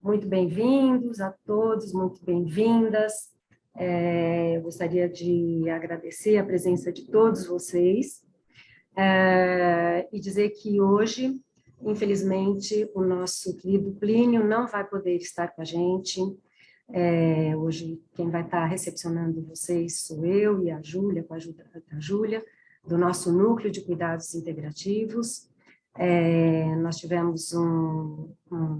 Muito bem-vindos a todos, muito bem-vindas. Eu gostaria de agradecer a presença de todos vocês e dizer que hoje, infelizmente, o nosso querido Plínio não vai poder estar com a gente. Hoje, quem vai estar recepcionando vocês sou eu e a Júlia, com a ajuda da Júlia, do nosso Núcleo de Cuidados Integrativos. Nós tivemos um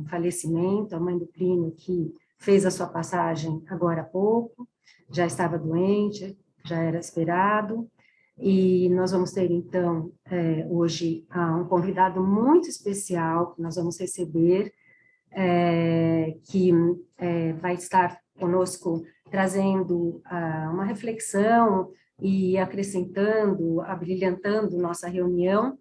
falecimento, a mãe do Plínio, que fez a sua passagem agora há pouco, já estava doente, já era esperado, e nós vamos ter, então, hoje, um convidado muito especial, que nós vamos receber, que vai estar conosco trazendo uma reflexão e acrescentando, abrilhantando nossa reunião,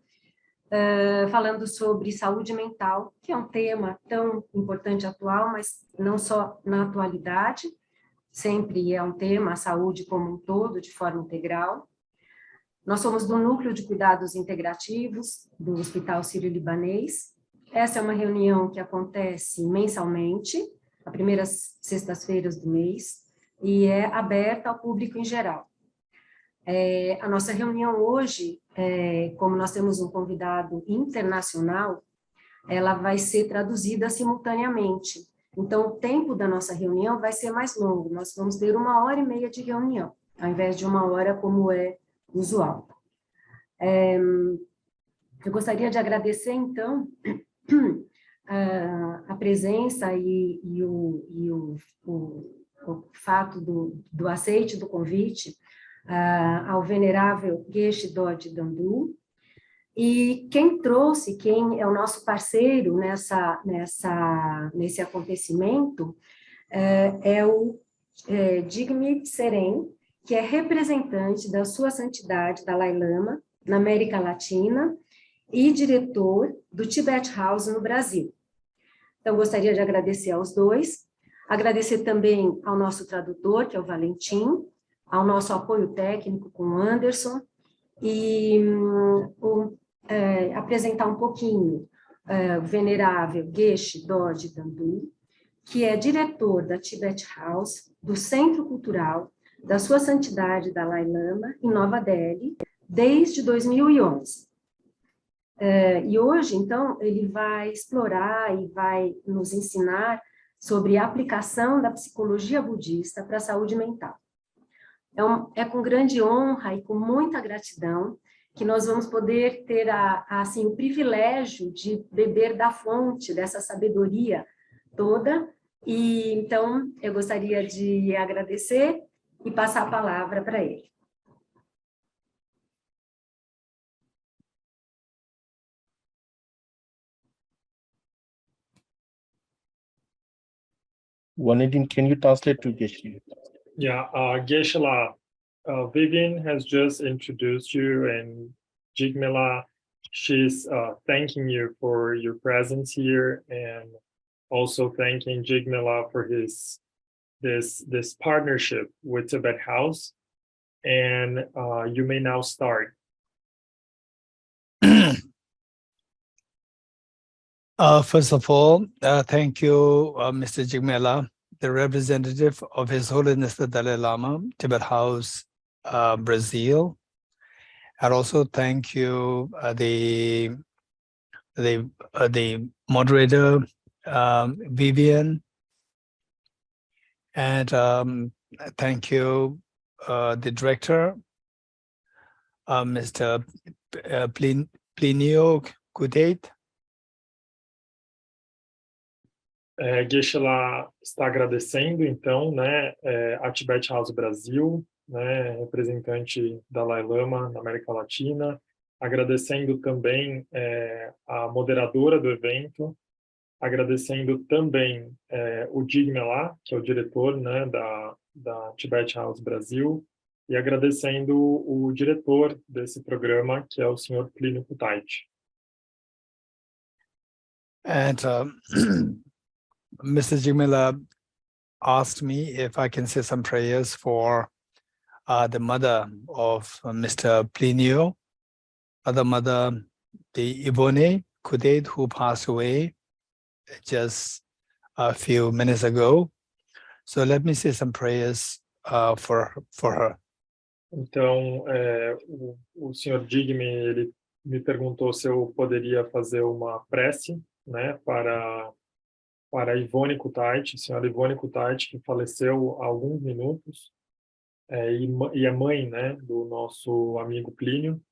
falando sobre saúde mental, que é um tema tão importante e atual, mas não só na atualidade, sempre é um tema, a saúde como um todo, de forma integral. Nós somos do Núcleo de Cuidados Integrativos do Hospital Sírio-Libanês. Essa é uma reunião que acontece mensalmente, às primeiras sextas-feiras do mês, e é aberta ao público em geral. A nossa reunião hoje, como nós temos um convidado internacional, ela vai ser traduzida simultaneamente. Então, o tempo da nossa reunião vai ser mais longo. Nós vamos ter 1h30 de reunião, ao invés de 1 hora, como é usual. Eu gostaria de agradecer, então, a presença e o fato do aceite do convite ao venerável Geshe Dodge Dandu, e quem é o nosso parceiro nesse acontecimento, é o Jigme Seren, que é representante da Sua Santidade Dalai Lama na América Latina e diretor do Tibet House no Brasil. Então, gostaria de agradecer aos dois, agradecer também ao nosso tradutor, que é o Valentim, ao nosso apoio técnico com o Anderson, e apresentar um pouquinho o venerável Geshe Dodge Dandu, que é diretor da Tibet House, do Centro Cultural da Sua Santidade Dalai Lama, em Nova Delhi, desde 2011. E hoje, então, ele vai explorar e vai nos ensinar sobre a aplicação da psicologia budista para a saúde mental. É com grande honra e com muita gratidão que nós vamos poder ter assim, o privilégio de beber da fonte dessa sabedoria toda. E então eu gostaria de agradecer e passar a palavra para ele. Vanedin, can you translate to Geshe? Yeah, Geshe-la, Vivian has just introduced you, and Jigmela, she's thanking you for your presence here, and also thanking Jigmela for this partnership with Tibet House. And you may now start. First of all, thank you, Mr. Jigmela, the representative of His Holiness the Dalai Lama, Tibet House, Brazil. And also thank you, the moderator, Vivian, and thank you, the director, Mr. Plinio Kudate. Geshe-la está agradecendo, então, né, a Tibet House Brasil, né, representante Dalai Lama na América Latina, agradecendo também a moderadora do evento, agradecendo também o Jigmela, que é o diretor, né, da Tibet House Brasil, e agradecendo o diretor desse programa, que é o senhor Plínio Kudate. And Mr. Jigmela asked me if I can say some prayers for the mother of Mr. Plinio, other mother, the Yvonne Kudet, who passed away just a few minutes ago. So let me say some prayers for her. Então, o senhor Digme, ele me perguntou se eu poderia fazer uma prece, né, para a Ivone Kutait, a senhora Ivone Kutait, que faleceu há alguns minutos, e é mãe, né, do nosso amigo Plínio.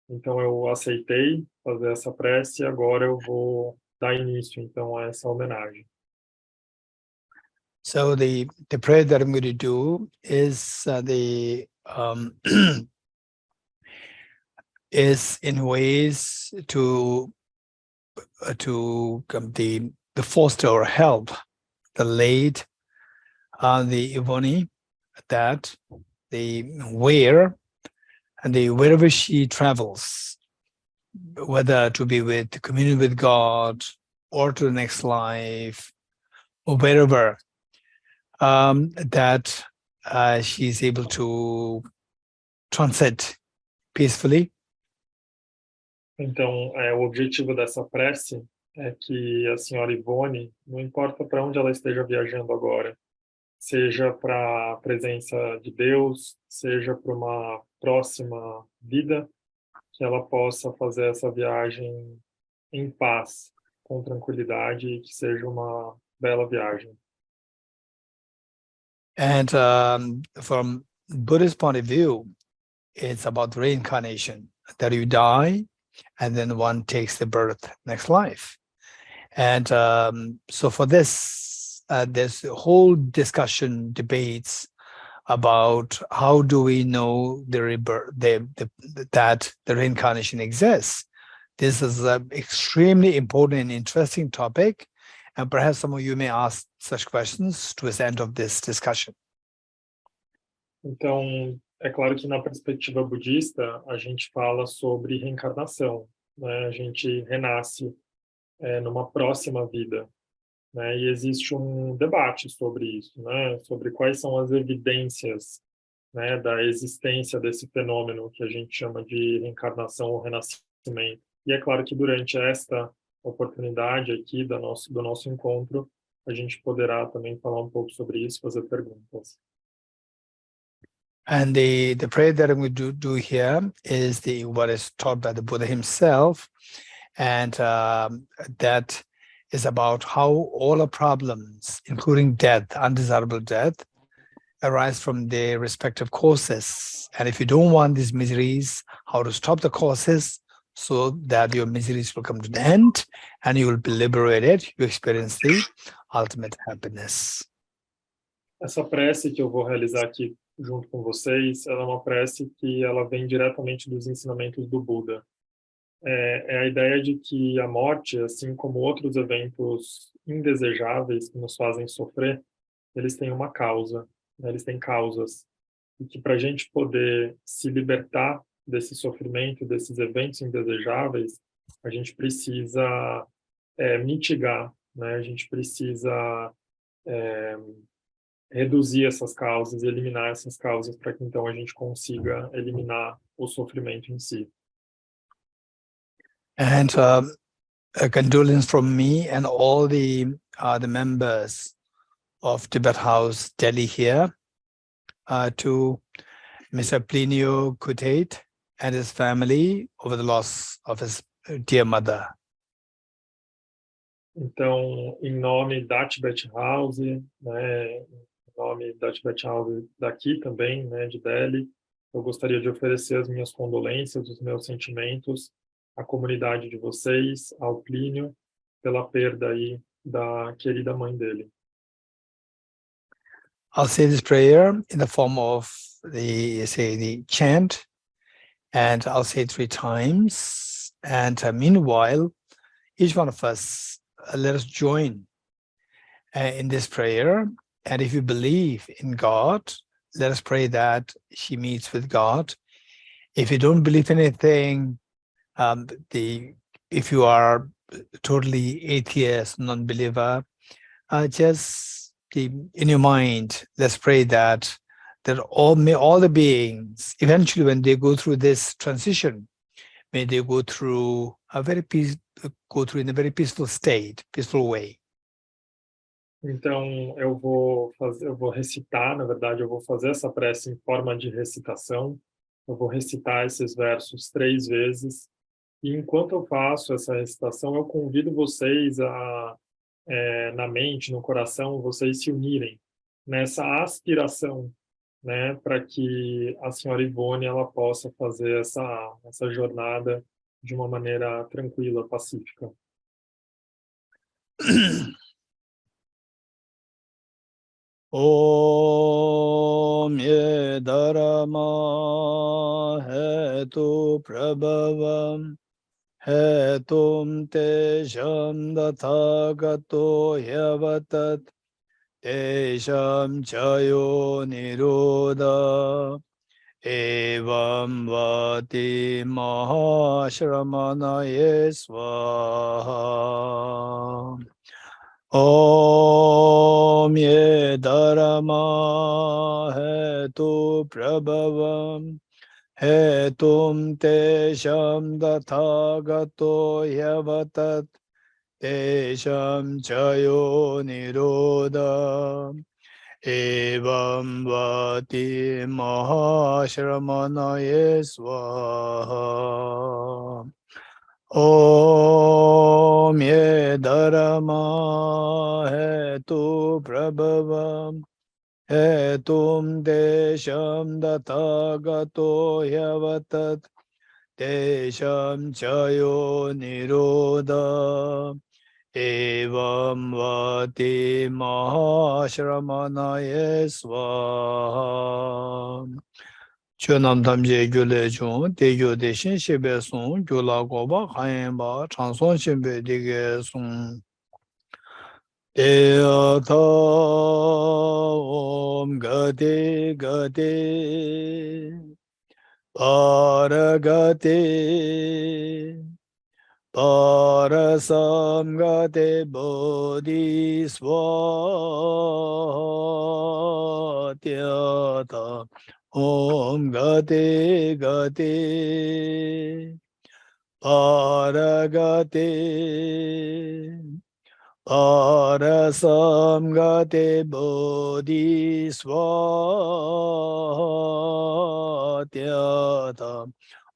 Então, eu aceitei fazer essa prece e agora eu vou dar início, então, a essa homenagem. So the prayer that I'm going to do is is in ways to foster or help the late the Yvonne, that wherever she travels, whether to be with communion with God or to the next life or wherever, that she is able to transit peacefully. Então, o objetivo dessa prece é que a senhora Ivone, não importa para onde ela esteja viajando agora, seja para a presença de Deus, seja para uma próxima vida, que ela possa fazer essa viagem em paz, com tranquilidade, e que seja uma bela viagem. And from Buddhist point of view, it's about reincarnation, that you die and then one takes the birth next life. And so for this, there's a whole discussion, debates about how do we know the rebirth, that the reincarnation exists. This is an extremely important and interesting topic, and perhaps some of you may ask such questions towards the end of this discussion. Então, é claro que na perspectiva budista, a gente fala sobre reencarnação, né? A gente renasce numa próxima vida, né? E existe um debate sobre isso, né? Sobre quais são as evidências, né, da existência desse fenômeno que a gente chama de reencarnação ou renascimento. E é claro que durante esta oportunidade aqui do nosso encontro, a gente poderá também falar um pouco sobre isso, fazer perguntas. And the prayer that I'm going to do here is what is taught by the Buddha himself, and that is about how all our problems, including death, undesirable death, arise from their respective causes. And if you don't want these miseries, how to stop the causes so that your miseries will come to the end and you will be liberated, you experience the ultimate happiness. Essa prece que eu vou realizar aqui junto com vocês, ela é uma prece que ela vem diretamente dos ensinamentos do Buda. É a ideia de que a morte, assim como outros eventos indesejáveis que nos fazem sofrer, eles têm uma causa, né? Eles têm causas. E que para a gente poder se libertar desse sofrimento, desses eventos indesejáveis, a gente precisa mitigar, né? A gente precisa reduzir essas causas e eliminar essas causas para que então a gente consiga eliminar o sofrimento em si. And a condolence from me and all the members of Tibet House Delhi here to Mr. Plinio Kutait and his family over the loss of his dear mother. Então, em nome da Tibet House, né, em nome da Tibet House daqui também, né, de Delhi, eu gostaria de oferecer as minhas condolências, os meus sentimentos à comunidade de vocês, ao Plínio, pela perda aí da querida mãe dele. I'll say this prayer in the form of the chant, and I'll say it 3 times. And meanwhile, each one of us, let us join in this prayer. And if you believe in God, let us pray that she meets with God. If you don't believe anything, if you are totally atheist, non-believer, just in your mind, let's pray that all the beings, eventually when they go through this transition, may they go through in a very peaceful state, peaceful way. Então, eu vou recitar, na verdade, eu vou fazer essa prece em forma de recitação. Eu vou recitar esses versos 3 vezes. E enquanto eu faço essa recitação, eu convido vocês na mente, no coração, vocês se unirem nessa aspiração, né, para que a senhora Ivone ela possa fazer essa jornada de uma maneira tranquila, pacífica. Om Yedarama Hetu Prabhavam Hetum Tesham Dathagato Yavatat Tesham Chayo Nirodha Evam Vati Mahashramanaye Swaha Om Yedarama Hetu Prabhavam Hetum Tesham Dathagato Yavatat Tesham Chayo Nirodha Evam Vati Mahashramanaye Swaha Om Yedarama Hetu Prabhavam Hetum Desham Dathagato Yavatat Desham Chayo Nirodha Evam Vati Mahashramanaye Swaha Chönam Tamje Gyule Chun Tegyo Deshin Shebe Sun Gyula Goba Khayenba Chanson Shebe Dige Sun Deyata Om Gate Gate Paragate Parasam Gate Bodhisvatyata Om Gate Gate Paragate Parasam Gate Bodhisvatyata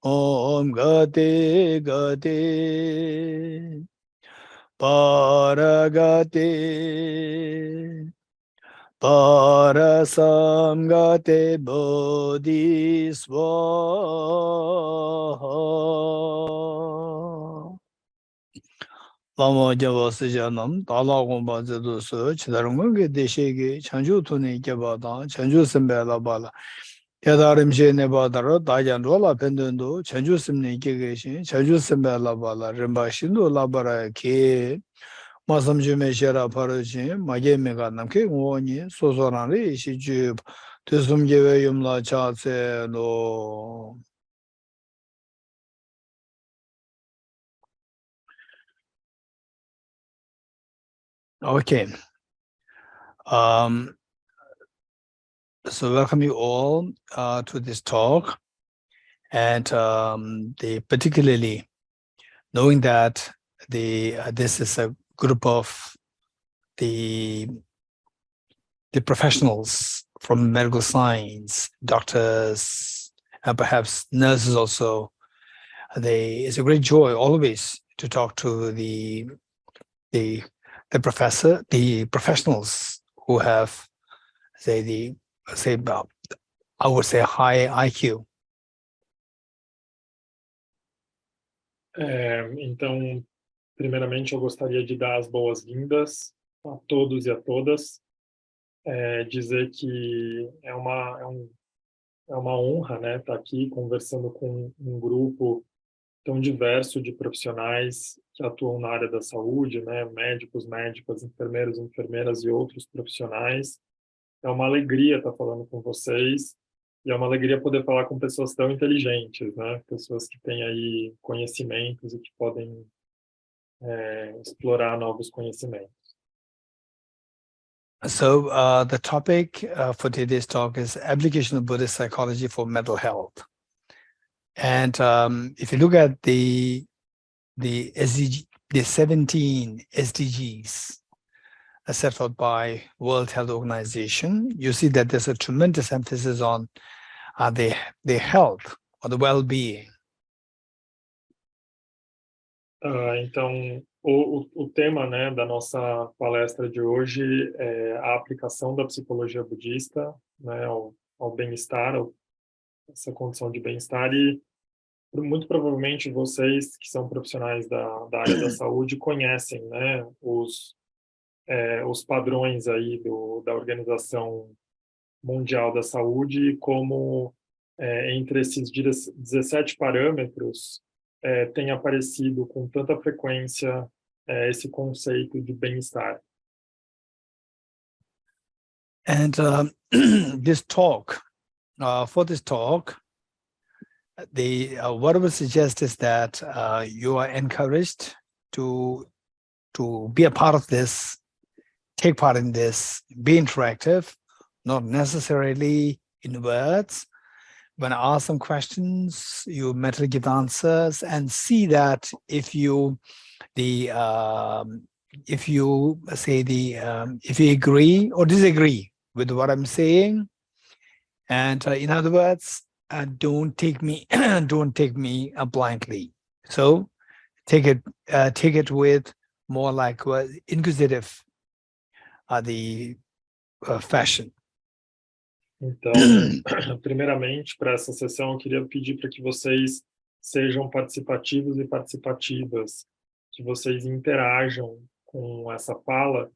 Om Gate Gate Paragate Parasam Gate Bodhisvaha Lama Java Sijanam Tala Gomba Zedusu Chidarangungi Deshegi Chanju Tuni Gebada Chanju Simbela Bala Yadarim Shene Badara Dajan Rola Pendundo Chanju Simni Gigeshin Chanju Simbela Bala Rimba Shindu Labara Ki Masam Jume Shera Parajin Mage Mega Namke Woni Sosorani Shiju Tusum Geve Yumla Chatse Lo Okay. So welcome you all to this talk, and particularly knowing that this is a group of the professionals from medical science, doctors, and perhaps nurses also. It's a great joy always to talk to the professionals who have I would say high IQ. Então, primeiramente, eu gostaria de dar as boas-vindas a todos e a todas, dizer que é uma honra, né, estar aqui conversando com um grupo tão diverso de profissionais que atuam na área da saúde, né, médicos, médicas, enfermeiros, enfermeiras e outros profissionais. É uma alegria estar falando com vocês e é uma alegria poder falar com pessoas tão inteligentes, né? Pessoas que têm aí conhecimentos e que podem explorar novos conhecimentos. So the topic for today's talk is application of Buddhist psychology for mental health. And if you look at the SDG, the 17 SDGs set forth by World Health Organization, you see that there's a tremendous emphasis on the health or the well-being. Então, o tema, né, da nossa palestra de hoje é a aplicação da psicologia budista, né, ao bem-estar, essa condição de bem-estar, e muito provavelmente vocês que são profissionais da área da saúde conhecem, né, os padrões aí da Organização Mundial da Saúde, como entre esses 17 parâmetros tem aparecido com tanta frequência esse conceito de bem-estar. And this talk, for this talk, what I would suggest is that you are encouraged to be a part of this, take part in this, be interactive, not necessarily in words. When I ask some questions, you mentally give answers, and see that if you agree or disagree with what I'm saying, and in other words, don't take me blindly. So take it with more like inquisitive fashion. Então, primeiramente, para essa sessão, eu queria pedir para que vocês sejam participativos e participativas, que vocês interajam com essa fala,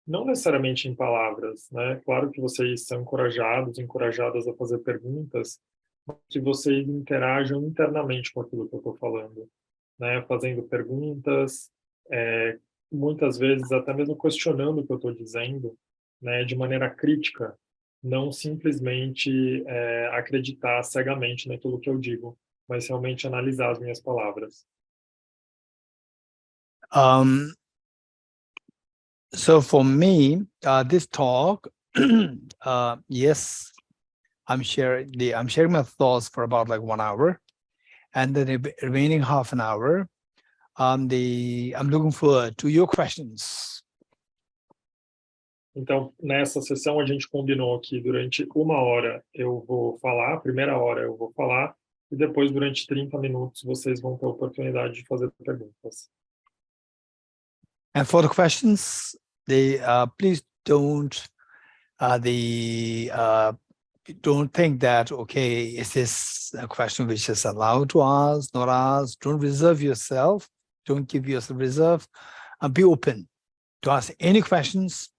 não necessariamente em palavras, né? Claro que vocês são encorajadas a fazer perguntas, mas que vocês interajam internamente com aquilo que eu estou falando, né? Fazendo perguntas, muitas vezes até mesmo questionando o que eu estou dizendo, né? De maneira crítica, não simplesmente acreditar cegamente naquilo que eu digo, mas realmente analisar as minhas palavras. So for me, this talk, yes, I'm sharing my thoughts for about like 1 hour, and then the remaining half an hour, I'm looking forward to your questions. Então, nessa sessão, a gente combinou que durante 1 hora eu vou falar, a primeira hora eu vou falar, e depois, durante 30 minutos, vocês vão ter a oportunidade de fazer perguntas. And for the questions, please don't think that, okay, is this a question which is allowed to ask, not ask? Don't reserve yourself. Don't give yourself reserve. Be open to ask any questions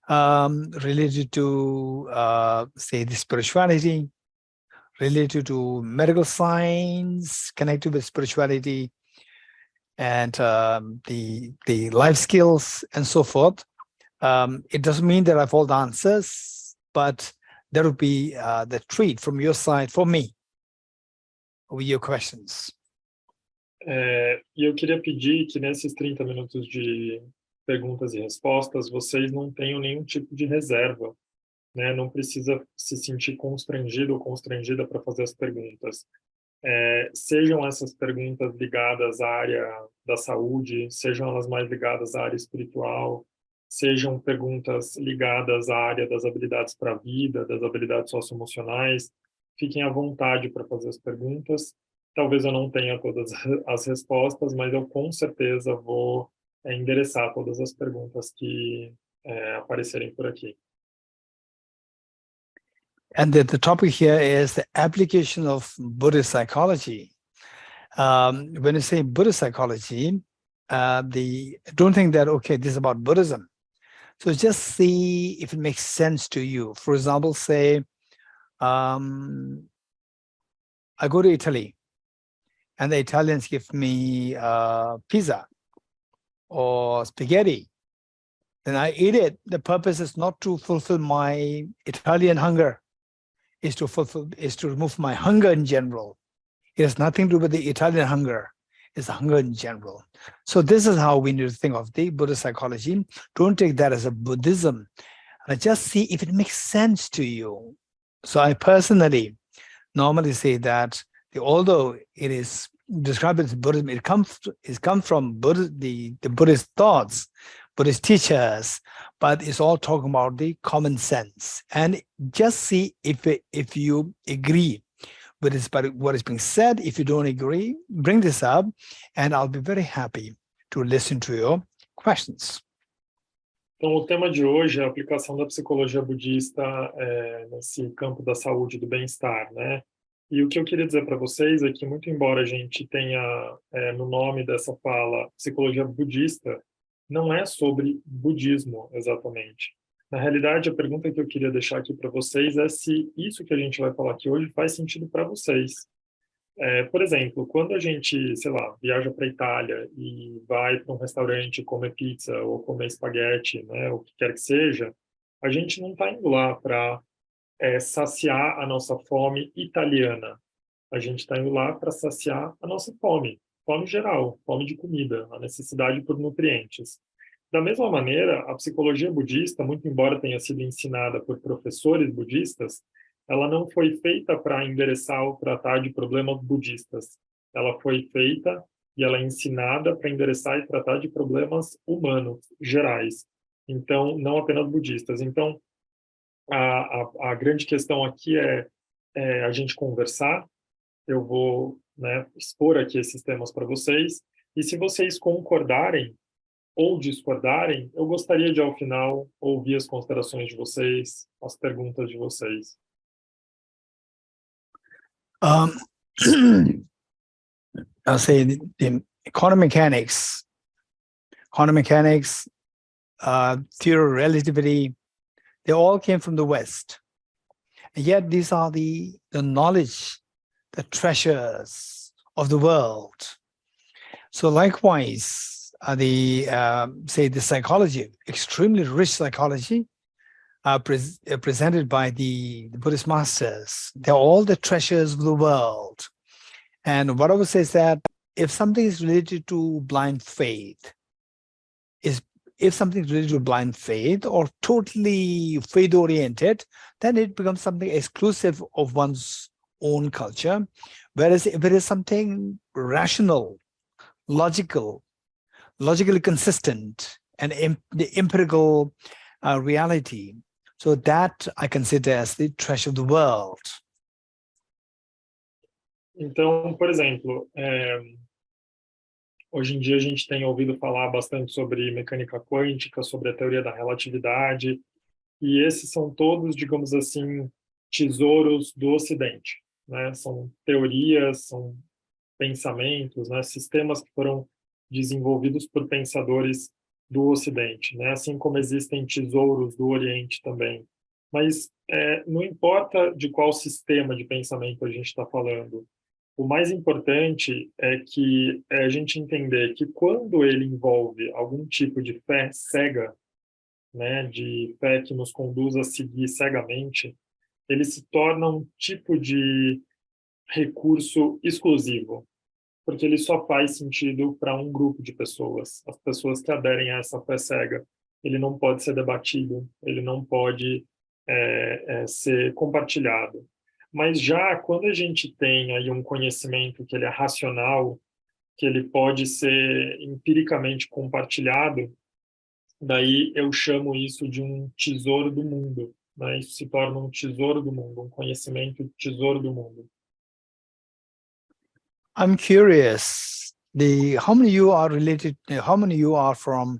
related to, say, the spirituality, related to medical science, connected with spirituality, and the life skills and so forth. It doesn't mean that I have all the answers, but that would be the treat from your side for me with your questions. E eu queria pedir que nesses 30 minutos de perguntas e respostas, vocês não tenham nenhum tipo de reserva, né? Não precisa se sentir constrangido ou constrangida para fazer as perguntas. Sejam essas perguntas ligadas à área da saúde, sejam elas mais ligadas à área espiritual, sejam perguntas ligadas à área das habilidades para a vida, das habilidades socioemocionais, fiquem à vontade para fazer as perguntas. Talvez eu não tenha todas as respostas, mas eu com certeza vou endereçar todas as perguntas que aparecerem por aqui. And the topic here is the application of Buddhist psychology. When you say Buddhist psychology, don't think that, okay, this is about Buddhism. So just see if it makes sense to you. For example, say, I go to Italy and the Italians give me pizza or spaghetti. Then I eat it. The purpose is not to fulfill my Italian hunger. Is to remove my hunger in general. It has nothing to do with the Italian hunger. It's hunger in general. So this is how we need to think of the Buddhist psychology. Don't take that as a Buddhism. Just see if it makes sense to you. So I personally normally say that although it is described as Buddhism, it comes from the Buddhist thoughts, Buddhist teachers, but it's all talking about the common sense. And just see if you agree with what is being said. If you don't agree, bring this up, and I'll be very happy to listen to your questions. Então, o tema de hoje é a aplicação da psicologia budista nesse campo da saúde e do bem-estar, né? E o que eu queria dizer para vocês é que, muito embora a gente tenha no nome dessa fala psicologia budista, não é sobre budismo exatamente. Na realidade, a pergunta que eu queria deixar aqui para vocês é se isso que a gente vai falar aqui hoje faz sentido para vocês. Por exemplo, quando a gente, sei lá, viaja para a Itália e vai para um restaurante comer pizza ou comer espaguete, né, o que quer que seja, a gente não está indo lá para saciar a nossa fome italiana. A gente está indo lá para saciar a nossa fome geral, fome de comida, a necessidade por nutrientes. Da mesma maneira, a psicologia budista, muito embora tenha sido ensinada por professores budistas, ela não foi feita para endereçar ou tratar de problemas budistas. Ela foi feita e ela é ensinada para endereçar e tratar de problemas humanos, gerais. Então, não apenas budistas. Então, a grande questão aqui é a gente conversar. Eu vou, né, expor aqui esses temas para vocês. E se vocês concordarem ou discordarem, eu gostaria de, ao final, ouvir as considerações de vocês, as perguntas de vocês. I'll say the quantum mechanics, theory of relativity, they all came from the West. And yet these are the knowledge, the treasures of the world. So likewise, the psychology, extremely rich psychology, presented by the Buddhist masters. They're all the treasures of the world. And what I would say is that if something is related to blind faith, or totally faith-oriented, then it becomes something exclusive of one's own culture. Whereas if it is something rational, logically consistent, and the empirical reality, so that I consider as the treasure of the world. Então, por exemplo, hoje em dia a gente tem ouvido falar bastante sobre mecânica quântica, sobre a teoria da relatividade, e esses são todos, digamos assim, tesouros do Ocidente, né? São teorias, são pensamentos, né? Sistemas que foram desenvolvidos por pensadores do Ocidente, né? Assim como existem tesouros do Oriente também. Mas não importa de qual sistema de pensamento a gente está falando. O mais importante é que a gente entender que quando ele envolve algum tipo de fé cega, né, de fé que nos conduz a seguir cegamente, ele se torna um tipo de recurso exclusivo, porque ele só faz sentido para um grupo de pessoas, as pessoas que aderem a essa fé cega. Ele não pode ser debatido, ele não pode ser compartilhado. Mas já quando a gente tem aí um conhecimento que ele é racional, que ele pode ser empiricamente compartilhado, daí eu chamo isso de um tesouro do mundo, né? Isso se torna um tesouro do mundo, um conhecimento tesouro do mundo. I'm curious, how many you are from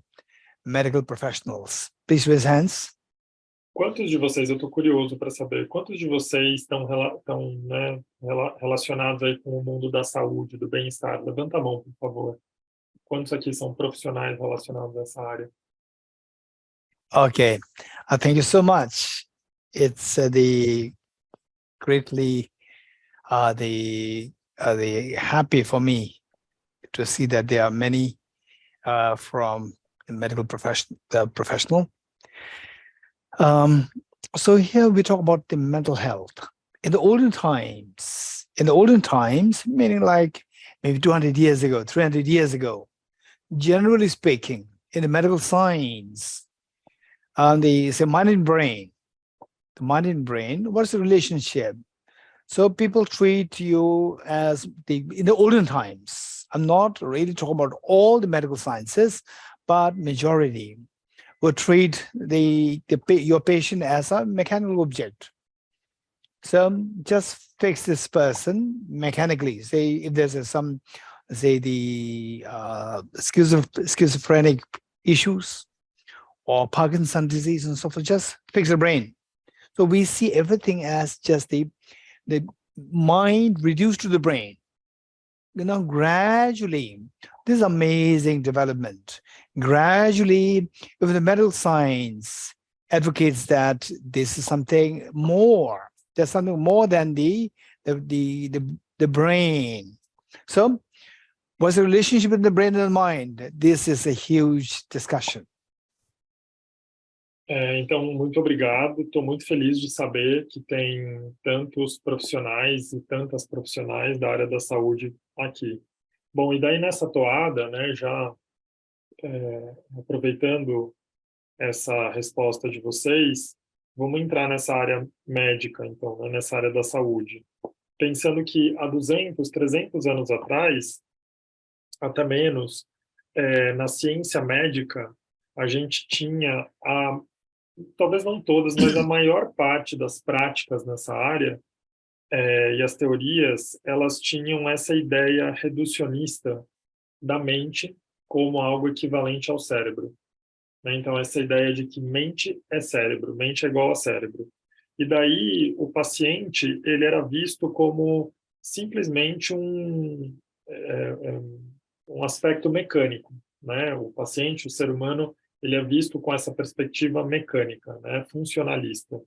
medical professionals? Please raise hands. Quantos de vocês, eu estou curioso para saber, quantos de vocês estão né, relacionados aí com o mundo da saúde, do bem-estar? Levanta a mão, por favor. Quantos aqui são profissionais relacionados a essa área? Okay, thank you so much. It's greatly the happy for me to see that there are many from the medical professional. So here we talk about the mental health. In the olden times, meaning like maybe 200 years ago, 300 years ago, generally speaking, in the medical science, the mind and brain, what's the relationship? So people treat you as in the olden times. I'm not really talking about all the medical sciences, but majority would treat your patient as a mechanical object. So just fix this person mechanically. Say if there's the schizophrenic issues or Parkinson's disease and so forth, just fix the brain. So we see everything as just the mind reduced to the brain. Gradually, this is amazing development. Gradually, if the medical science advocates that this is something more, there's something more than the brain. So, what's the relationship between the brain and the mind? This is a huge discussion. Então, muito obrigado. Estou muito feliz de saber que tem tantos profissionais e tantas profissionais da área da saúde aqui. Bom, e daí nessa toada, né, já aproveitando essa resposta de vocês, vamos entrar nessa área médica, então, né, nessa área da saúde. Pensando que há 200, 300 anos atrás, até menos, na ciência médica, a gente tinha talvez não todas, mas a maior parte das práticas nessa área e as teorias, elas tinham essa ideia reducionista da mente como algo equivalente ao cérebro. Né? Então, essa ideia de que mente é cérebro, mente é igual a cérebro. E daí, o paciente, ele era visto como simplesmente um aspecto mecânico. Né? O paciente, o ser humano, ele é visto com essa perspectiva mecânica, né, funcionalista.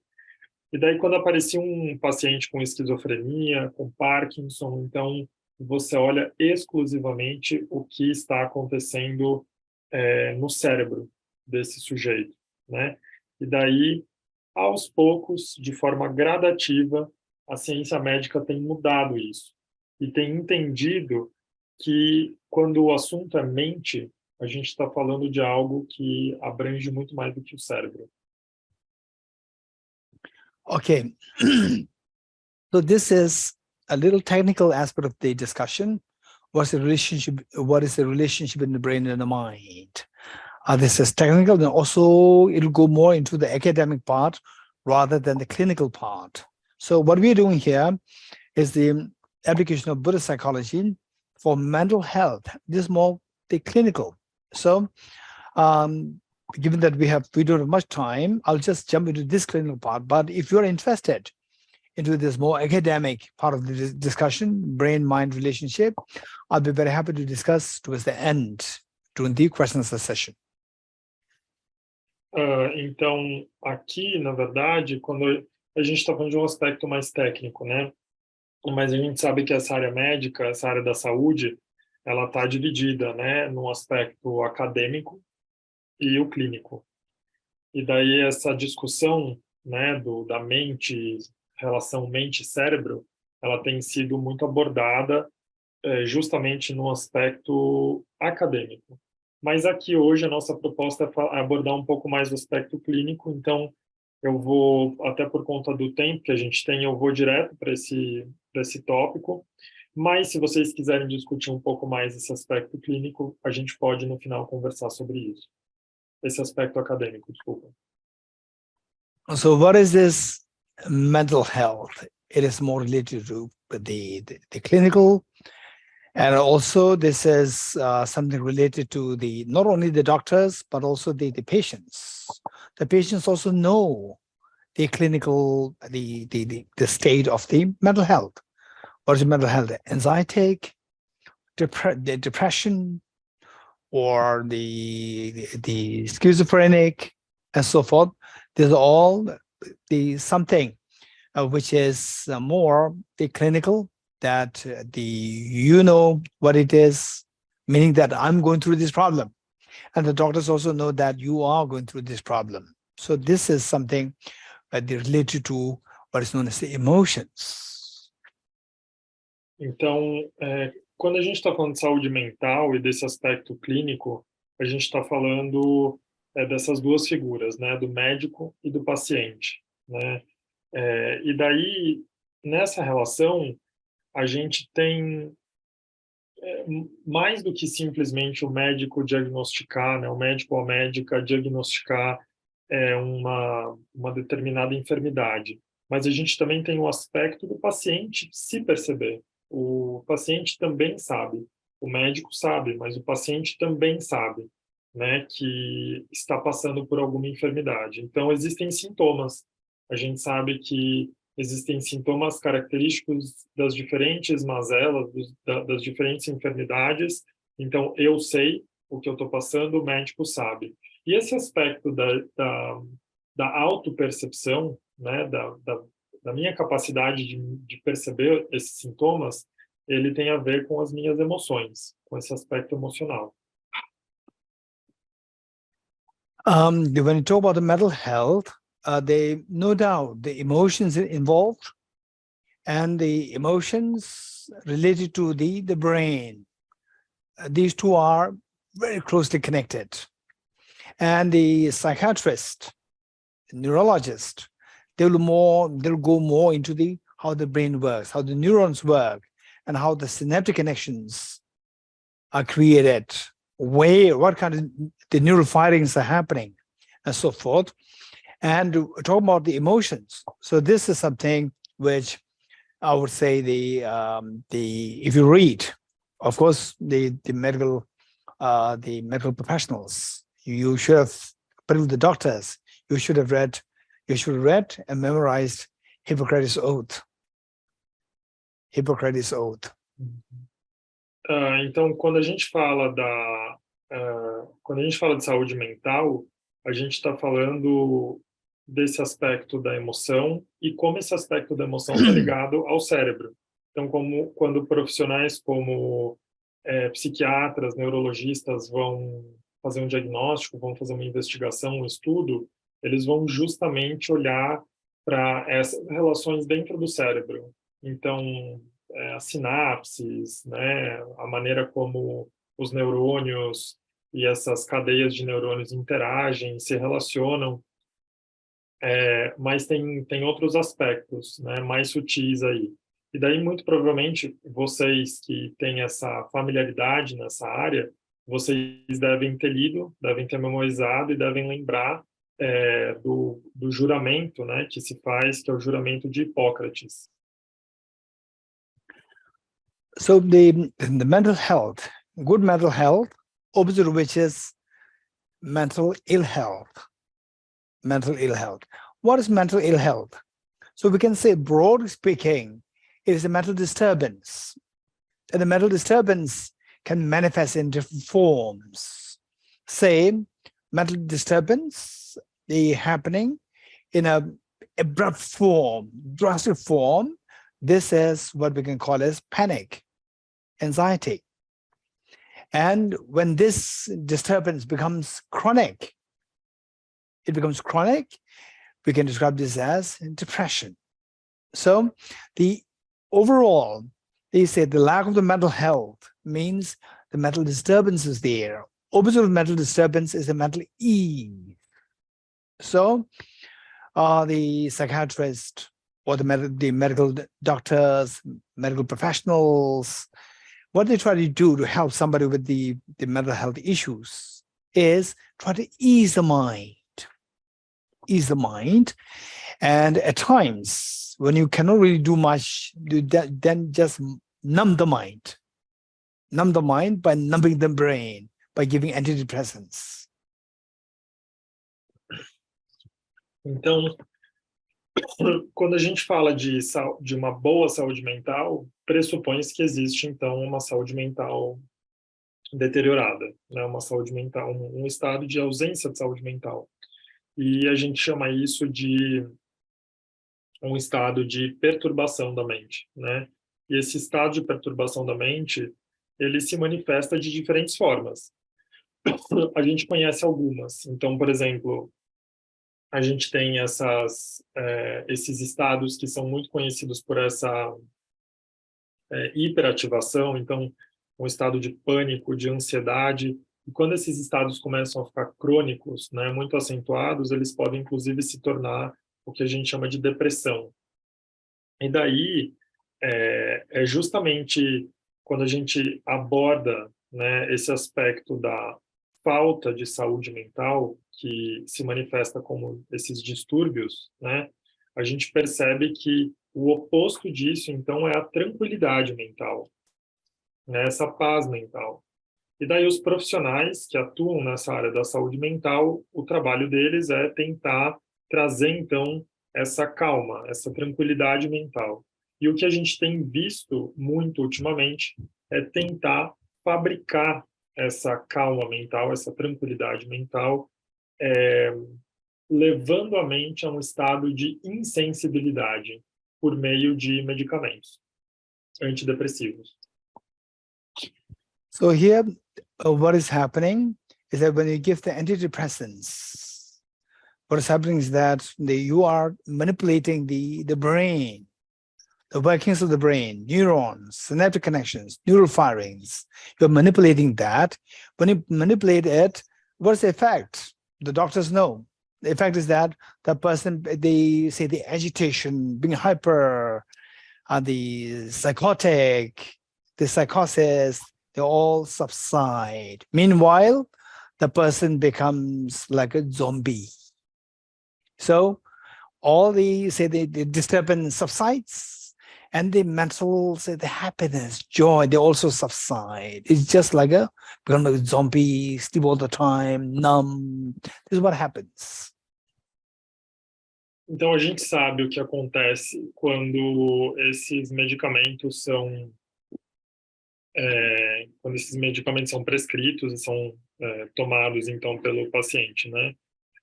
E daí, quando aparecia um paciente com esquizofrenia, com Parkinson, então você olha exclusivamente o que está acontecendo no cérebro desse sujeito, né? E daí, aos poucos, de forma gradativa, a ciência médica tem mudado isso e tem entendido que quando o assunto é mente, a gente está falando de algo que abrange muito mais do que o cérebro. Okay, so this is a little technical aspect of the discussion. What is the relationship in the brain and the mind? This is technical, and also it'll go more into the academic part rather than the clinical part. So what we're doing here is the application of Buddhist psychology for mental health. This is more the clinical. So given that we don't have much time, I'll just jump into this clinical part. But if you're interested into this more academic part of the discussion, brain-mind relationship, I'll be very happy to discuss towards the end, during the questions session. Então, aqui, na verdade, quando a gente está falando de um aspecto mais técnico, né? Mas a gente sabe que essa área médica, essa área da saúde, ela está dividida, né, no aspecto acadêmico e o clínico. E daí essa discussão, né, da mente, relação mente-cérebro, ela tem sido muito abordada justamente no aspecto acadêmico. Mas aqui hoje a nossa proposta é abordar um pouco mais o aspecto clínico, então eu vou, até por conta do tempo que a gente tem, eu vou direto para esse tópico. Mas se vocês quiserem discutir um pouco mais esse aspecto clínico, a gente pode no final conversar sobre isso. Esse aspecto acadêmico, desculpa. So what is this mental health? It is more related to the clinical, and also this is something related to not only the doctors, but also the patients. The patients also know the clinical, the state of the mental health. What is mental health? Anxiety, the depression, or the schizophrenic, and so forth. These are all something which is more the clinical, that what it is, meaning that I'm going through this problem. And the doctors also know that you are going through this problem. So this is something related to what is known as the emotions. Então, quando a gente está falando de saúde mental e desse aspecto clínico, a gente está falando dessas duas figuras, né, do médico e do paciente, né? E daí nessa relação, a gente tem mais do que simplesmente o médico diagnosticar, né, o médico ou a médica diagnosticar uma determinada enfermidade. Mas a gente também tem o aspecto do paciente se perceber. O paciente também sabe, o médico sabe, mas o paciente também sabe, né, que está passando por alguma enfermidade. Então, existem sintomas. A gente sabe que existem sintomas característicos das diferentes mazelas, das diferentes enfermidades. Então, eu sei o que eu estou passando, o médico sabe. E esse aspecto da autopercepção, né, da minha capacidade de perceber esses sintomas, ele tem a ver com as minhas emoções, com esse aspecto emocional. When you talk about the mental health, no doubt the emotions involved and the emotions related to the brain. These two are very closely connected. And the psychiatrist, the neurologist, they'll go more into how the brain works, how the neurons work, and how the synaptic connections are created, what kind of the neural firings are happening, and so forth. And talk about the emotions. So this is something which I would say if you read, of course, the medical professionals, you should have, particularly the doctors, you should have read and memorized Hippocrates Oath. Hippocrates Oath. Então, quando a gente fala de saúde mental, a gente está falando desse aspecto da emoção e como esse aspecto da emoção está ligado ao cérebro. Então, quando profissionais como psiquiatras, neurologistas vão fazer um diagnóstico, vão fazer uma investigação, um estudo, eles vão justamente olhar para essas relações dentro do cérebro. Então, as sinapses, né, a maneira como os neurônios e essas cadeias de neurônios interagem, se relacionam, mas tem outros aspectos, né, mais sutis aí. E daí, muito provavelmente, vocês que têm essa familiaridade nessa área, vocês devem ter lido, devem ter memorizado e devem lembrar do juramento, né, que se faz, que é o juramento de Hipócrates. So the mental health, good mental health, opposite of which is mental ill health. Mental ill health. What is mental ill health? So we can say, broadly speaking, it is a mental disturbance. And the mental disturbance can manifest in different forms. Say, mental disturbance happening in a abrupt form, drastic form. This is what we can call as panic, anxiety. And when this disturbance becomes chronic, we can describe this as depression. So the overall, they say the lack of the mental health means the mental disturbance is there. Opposite of mental disturbance is the mental ease. So the psychiatrist or the medical doctors, medical professionals, what they try to do to help somebody with the mental health issues is try to ease the mind. And at times, when you cannot really do much, then just numb the mind by numbing the brain, by giving antidepressants. Então, quando a gente fala de uma boa saúde mental, pressupõe-se que existe, então, uma saúde mental deteriorada, né? Uma saúde mental, um estado de ausência de saúde mental. E a gente chama isso de um estado de perturbação da mente, né? E esse estado de perturbação da mente, ele se manifesta de diferentes formas. A gente conhece algumas. Então, por exemplo, a gente tem esses estados que são muito conhecidos por essa hiperativação, então, um estado de pânico, de ansiedade. E quando esses estados começam a ficar crônicos, né, muito acentuados, eles podem, inclusive, se tornar o que a gente chama de depressão. E daí, é justamente quando a gente aborda, né, esse aspecto da falta de saúde mental, que se manifesta como esses distúrbios, né, a gente percebe que o oposto disso, então, é a tranquilidade mental, né, essa paz mental. E daí os profissionais que atuam nessa área da saúde mental, o trabalho deles é tentar trazer, então, essa calma, essa tranquilidade mental. E o que a gente tem visto muito ultimamente é tentar fabricar essa calma mental, essa tranquilidade mental, levando a mente a um estado de insensibilidade por meio de medicamentos antidepressivos. So here, what is happening is that when you give the antidepressants, what is happening is that you are manipulating the brain, the workings of the brain, neurons, synaptic connections, neural firings. You're manipulating that. When you manipulate it, what's the effect? The doctors know. The effect is that the person, they say the agitation, being hyper, the psychotic, the psychosis, they all subside. Meanwhile, the person becomes like a zombie. So all the, say, the disturbance subsides, and the mental, say, the happiness, joy, they also subside. It's just like become like a zombie, sleep all the time, numb. This is what happens. Então, a gente sabe o que acontece quando esses medicamentos são prescritos e são tomados, então, pelo paciente, né?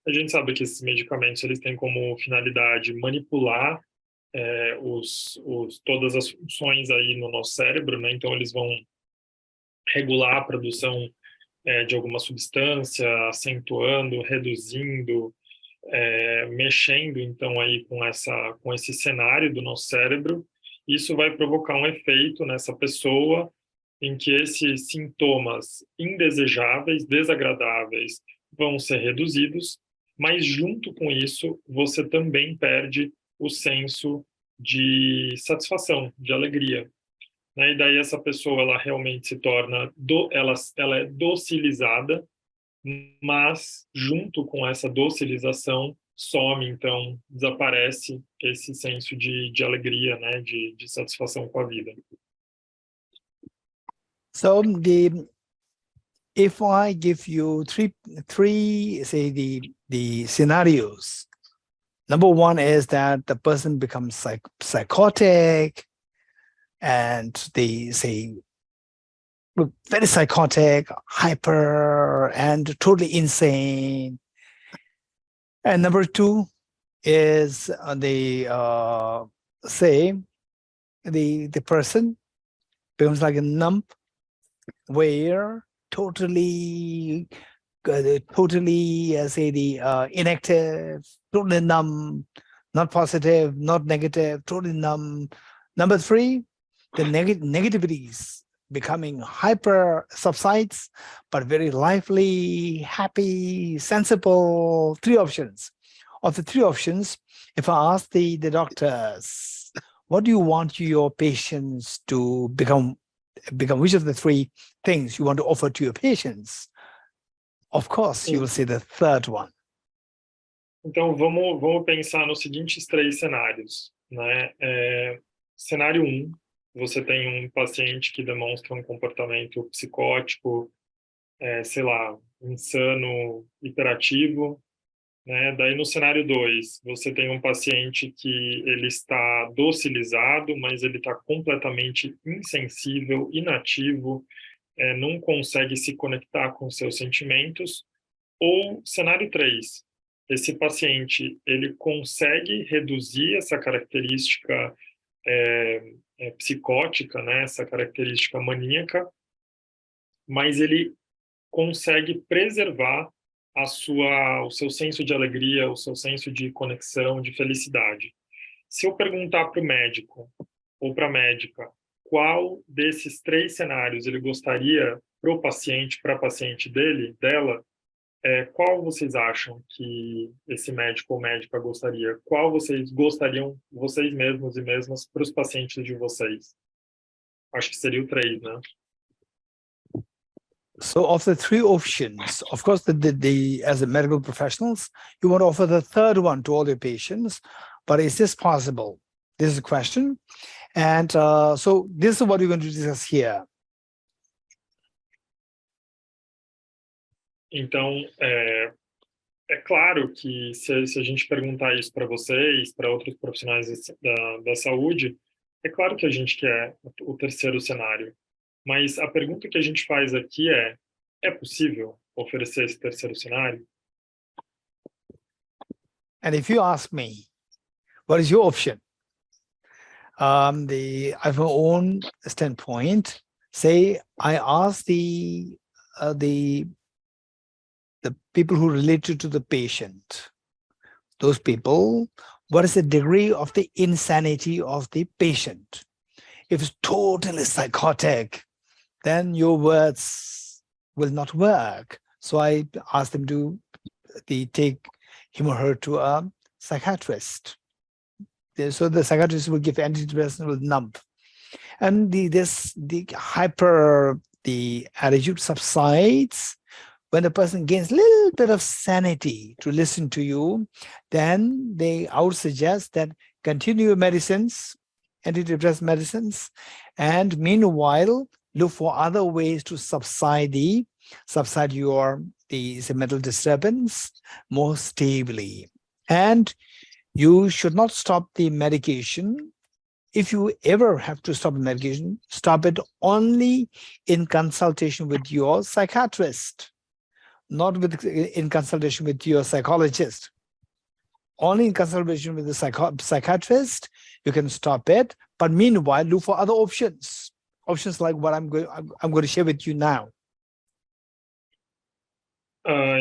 A gente sabe que esses medicamentos eles têm como finalidade manipular todas as funções aí no nosso cérebro, né? Então, eles vão regular a produção de alguma substância, acentuando, reduzindo, mexendo, então, aí com esse cenário do nosso cérebro. Isso vai provocar um efeito nessa pessoa em que esses sintomas indesejáveis, desagradáveis, vão ser reduzidos, mas junto com isso, você também perde o senso de satisfação, de alegria, né? E daí essa pessoa, ela realmente se torna, ela é docilizada, mas junto com essa docilização, some, então, desaparece esse senso de alegria, né? De satisfação com a vida. So if I give you three say the scenarios, number one is that the person becomes psychotic, and they say very psychotic, hyper, and totally insane. And number two is say the person becomes like a numb, where totally inactive, totally numb, not positive, not negative, totally numb. Number three, the negativities becoming hyper subsides, but very lively, happy, sensible. Three options. Of the three options, if I ask the doctors, what do you want your patients to become, which of the three things you want to offer to your patients? Of course, you will say the third one. Então, vamos pensar nos seguintes três cenários, né? Cenário 1, você tem um paciente que demonstra um comportamento psicótico, sei lá, insano, hiperativo, né? Daí, no cenário 2, você tem um paciente que ele está docilizado, mas ele está completamente insensível, inativo, não consegue se conectar com seus sentimentos. Ou cenário 3, esse paciente ele consegue reduzir essa característica psicótica, né, essa característica maníaca, mas ele consegue preservar o seu senso de alegria, o seu senso de conexão, de felicidade. Se eu perguntar para o médico ou para a médica qual desses três cenários ele gostaria para o paciente, para a paciente dela, qual vocês acham que esse médico ou médica gostaria? Qual vocês gostariam, vocês mesmos e mesmas, para os pacientes de vocês? Acho que seria o 3, né? So of the 3 options, of course, as a medical professionals, you want to offer the 3rd one to all your patients, but is this possible? This is a question. And so this is what we're going to discuss here. Então, é claro que se a gente perguntar isso para vocês, para outros profissionais da saúde, é claro que a gente quer o 3º cenário. Mas a pergunta que a gente faz aqui é possível oferecer esse 3º cenário? And if you ask me, what is your option? I have my own standpoint. Say I ask the people who related to the patient, those people, what is the degree of the insanity of the patient? If it's totally psychotic, then your words will not work. So I ask them to take him or her to a psychiatrist. So the psychiatrist will give antidepressant, will numb. And the attitude subsides when the person gains a little bit of sanity to listen to you. Then I would suggest that continue your medicines, antidepressant medicines, and meanwhile look for other ways to subside your mental disturbance more stably. And you should not stop the medication. If you ever have to stop the medication, stop it only in consultation with your psychiatrist, not in consultation with your psychologist. Only in consultation with the psychiatrist, you can stop it. But meanwhile, look for other options. Options like what I'm going to share with you now.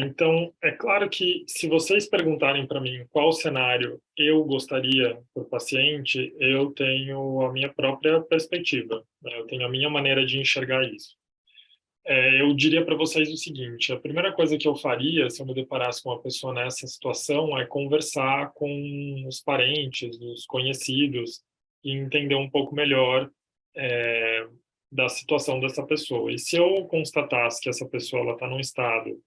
Então, é claro que se vocês perguntarem para mim qual cenário eu gostaria para o paciente, eu tenho a minha própria perspectiva, né? Eu tenho a minha maneira de enxergar isso. Eu diria para vocês o seguinte: a primeira coisa que eu faria se eu me deparasse com uma pessoa nessa situação é conversar com os parentes, os conhecidos, e entender um pouco melhor da situação dessa pessoa. E se eu constatasse que essa pessoa está num estado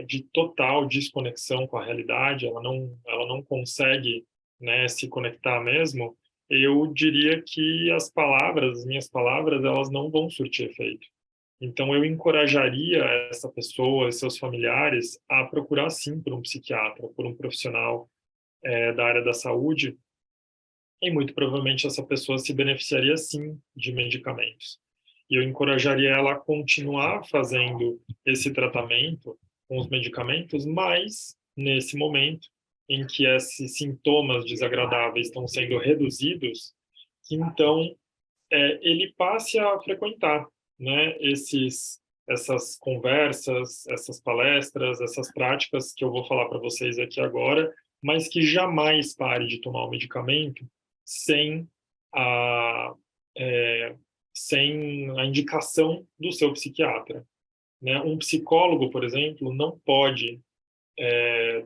de total desconexão com a realidade, ela não consegue, né, se conectar mesmo, eu diria que as minhas palavras, elas não vão surtir efeito. Então, eu encorajaria essa pessoa e seus familiares a procurar, sim, por um psiquiatra, por um profissional da área da saúde, e muito provavelmente essa pessoa se beneficiaria, sim, de medicamentos. E eu encorajaria ela a continuar fazendo esse tratamento com os medicamentos, mas nesse momento em que esses sintomas desagradáveis estão sendo reduzidos, que então ele passe a frequentar, né, essas conversas, essas palestras, essas práticas que eu vou falar para vocês aqui agora, mas que jamais pare de tomar o medicamento sem a indicação do seu psiquiatra, né? Um psicólogo, por exemplo, não pode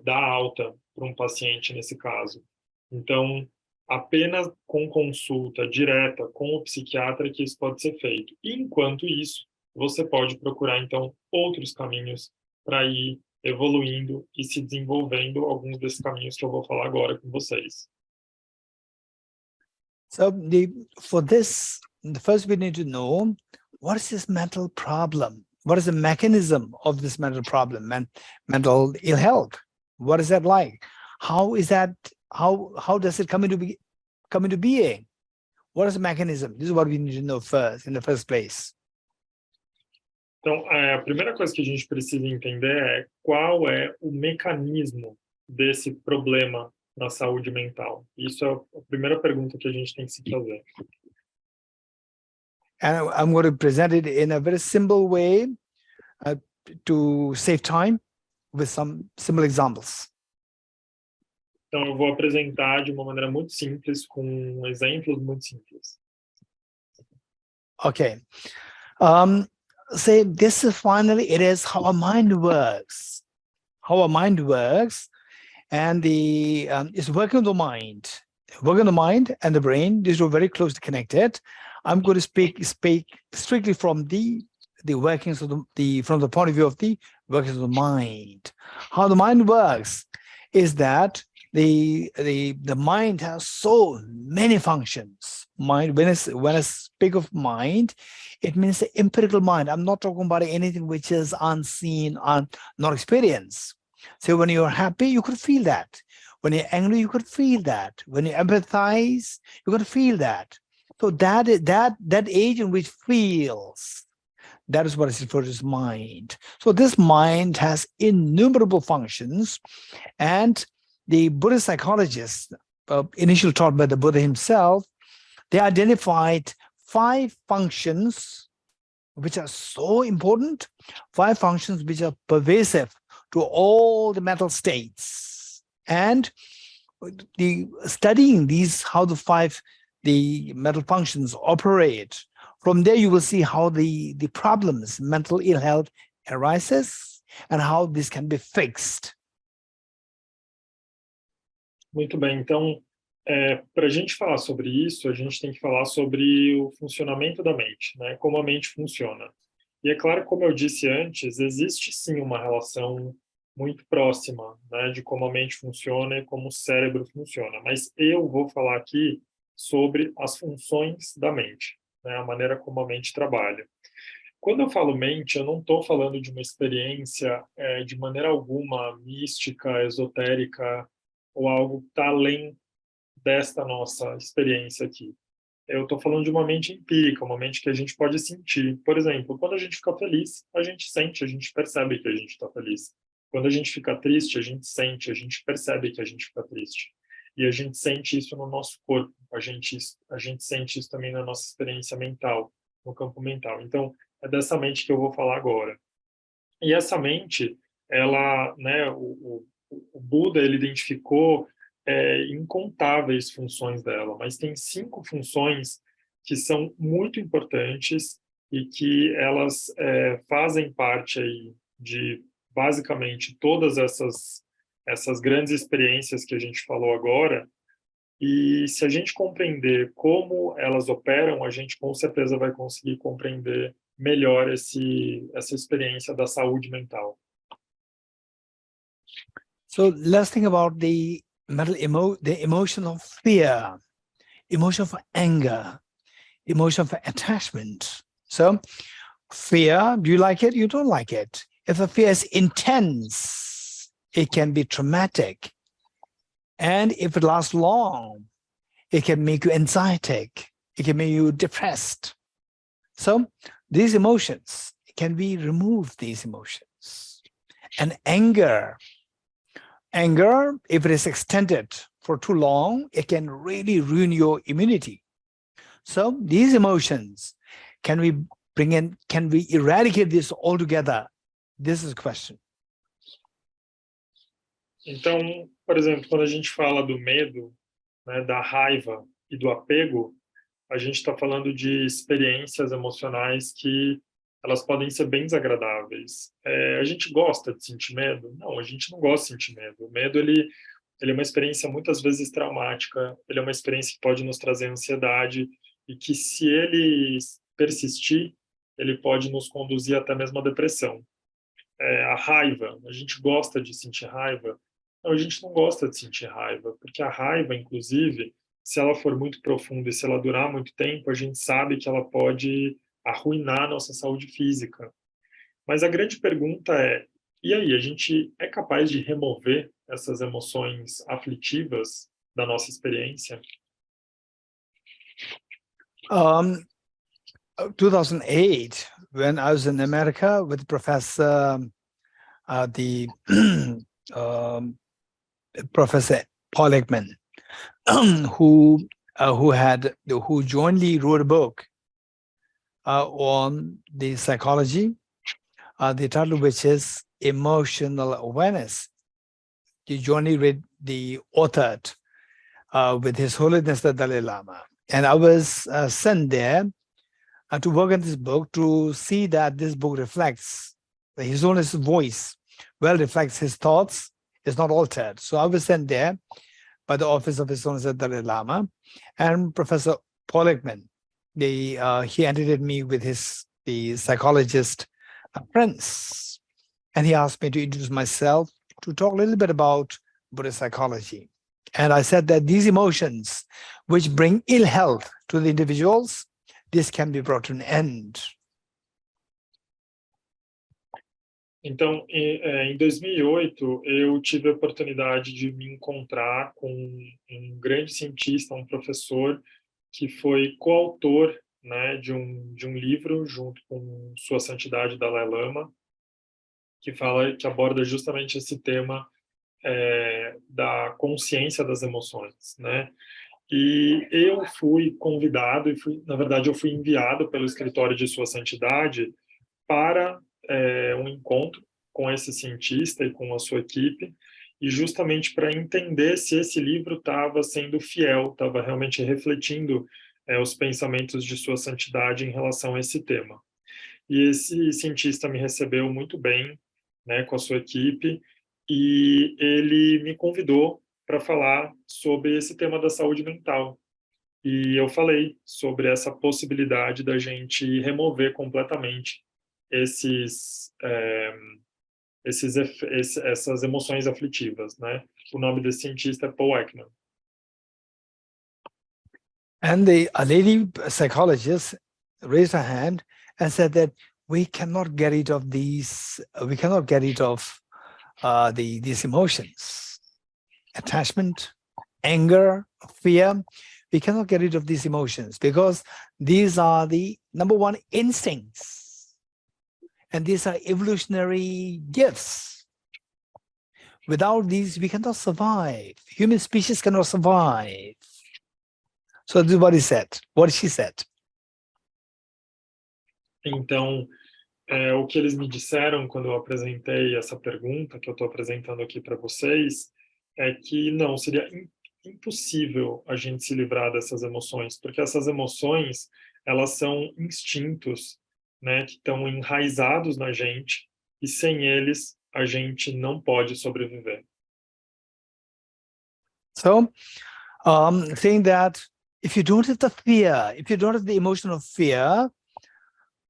dar alta para um paciente nesse caso. Então, apenas com consulta direta com o psiquiatra que isso pode ser feito. E, enquanto isso, você pode procurar, então, outros caminhos para ir evoluindo e se desenvolvendo alguns desses caminhos que eu vou falar agora com vocês. So for this, first we need to know what is this mental problem? What is the mechanism of this mental problem, mental ill health? What is that like? How is that? How does it come into being? What is the mechanism? This is what we need to know first, in the first place. Então, a primeira coisa que a gente precisa entender é qual é o mecanismo desse problema na saúde mental. Isso é a primeira pergunta que a gente tem que se fazer. And I'm going to present it in a very simple way to save time with some simple examples. Então, eu vou apresentar de uma maneira muito simples, com exemplos muito simples. Okay. say this is finally, it is how our mind works. How our mind works, and it's working on the mind. Working on the mind and the brain, these are very closely connected. I'm going to speak strictly from the workings of from the point of view of the workings of the mind. How the mind works is that the mind has so many functions. Mind, when I speak of mind, it means the empirical mind. I'm not talking about anything which is unseen, not experienced. So when you're happy, you could feel that. When you're angry, you could feel that. When you empathize, you could feel that. So that agent which feels, that is what is referred to as mind. So this mind has innumerable functions, and the Buddhist psychologists, initially taught by the Buddha himself, they identified 5 functions which are so important, 5 functions which are pervasive to all the mental states. And studying these, how the mental functions operate, from there you will see how the problems, mental ill health arises, and how this can be fixed. Muito bem, então, para a gente falar sobre isso, a gente tem que falar sobre o funcionamento da mente, né? Como a mente funciona. E é claro, como eu disse antes, existe sim uma relação muito próxima, né, de como a mente funciona e como o cérebro funciona. Mas eu vou falar aqui sobre as funções da mente, né, a maneira como a mente trabalha. Quando eu falo mente, eu não estou falando de uma experiência de maneira alguma mística, esotérica, ou algo que está além desta nossa experiência aqui. Eu estou falando de uma mente empírica, uma mente que a gente pode sentir. Por exemplo, quando a gente fica feliz, a gente sente, a gente percebe que a gente está feliz. Quando a gente fica triste, a gente sente, a gente percebe que a gente fica triste. E a gente sente isso no nosso corpo, a gente sente isso também na nossa experiência mental, no campo mental. Então, é dessa mente que eu vou falar agora. E essa mente, ela, né, o Buda, ele identificou incontáveis funções dela, mas tem 5 funções que são muito importantes e que elas fazem parte aí de basicamente todas essas grandes experiências que a gente falou agora. E se a gente compreender como elas operam, a gente com certeza vai conseguir compreender melhor essa experiência da saúde mental. So let's think about the emotion of fear, emotion of anger, emotion of attachment. So fear, do you like it? You don't like it. If a fear is intense, it can be traumatic. And if it lasts long, it can make you anxietic. It can make you depressed. So these emotions, can we remove these emotions? And anger, if it is extended for too long, it can really ruin your immunity. So these emotions, can we eradicate this altogether? This is a question. Então, por exemplo, quando a gente fala do medo, né, da raiva e do apego, a gente está falando de experiências emocionais que elas podem ser bem desagradáveis. A gente gosta de sentir medo? Não, a gente não gosta de sentir medo. O medo, ele é uma experiência muitas vezes traumática, ele é uma experiência que pode nos trazer ansiedade e que, se ele persistir, ele pode nos conduzir até mesmo à depressão. A raiva, a gente gosta de sentir raiva? Não, a gente não gosta de sentir raiva, porque a raiva, inclusive, se ela for muito profunda e se ela durar muito tempo, a gente sabe que ela pode arruinar a nossa saúde física. Mas a grande pergunta é, e aí, a gente é capaz de remover essas emoções aflitivas da nossa experiência? 2008, when I was in America with Professor Professor Paul Ekman, who jointly wrote a book on the psychology, the title of which is Emotional Awareness. He jointly read the authored with His Holiness the Dalai Lama. And I was sent there to work on this book, to see that this book reflects His Holiness' voice, well reflects his thoughts, is not altered. So I was sent there by the office of His Holiness the Dalai Lama, and Professor Paul Ekman. He entered me with the psychologist friends, and he asked me to introduce myself, to talk a little bit about Buddhist psychology. And I said that these emotions which bring ill health to the individuals, this can be brought to an end. Então, em 2008, eu tive a oportunidade de me encontrar com um grande cientista, um professor, que foi coautor, né, de um livro, junto com Sua Santidade Dalai Lama, que aborda justamente esse tema da consciência das emoções, né? E eu fui convidado, na verdade, eu fui enviado pelo escritório de Sua Santidade para um encontro com esse cientista e com a sua equipe, e justamente para entender se esse livro estava sendo fiel, estava realmente refletindo os pensamentos de Sua Santidade em relação a esse tema. E esse cientista me recebeu muito bem, né, com a sua equipe, e ele me convidou para falar sobre esse tema da saúde mental. E eu falei sobre essa possibilidade da gente remover completamente essas emoções aflitivas, né? O nome desse cientista é Paul Ekman. And a lady psychologist raised her hand and said that we cannot get rid of these emotions, attachment, anger, fear. We cannot get rid of these emotions because these are the number one instincts, and these are evolutionary gifts. Without these, we cannot survive. Human species cannot survive. So this is what he said, what she said. Então, o que eles me disseram quando eu apresentei essa pergunta, que eu estou apresentando aqui para vocês, é que não, seria impossível a gente se livrar dessas emoções, porque essas emoções, elas são instintos, né, que estão enraizados na gente, e sem eles a gente não pode sobreviver. So, saying that if you don't have the fear, if you don't have the emotion of fear,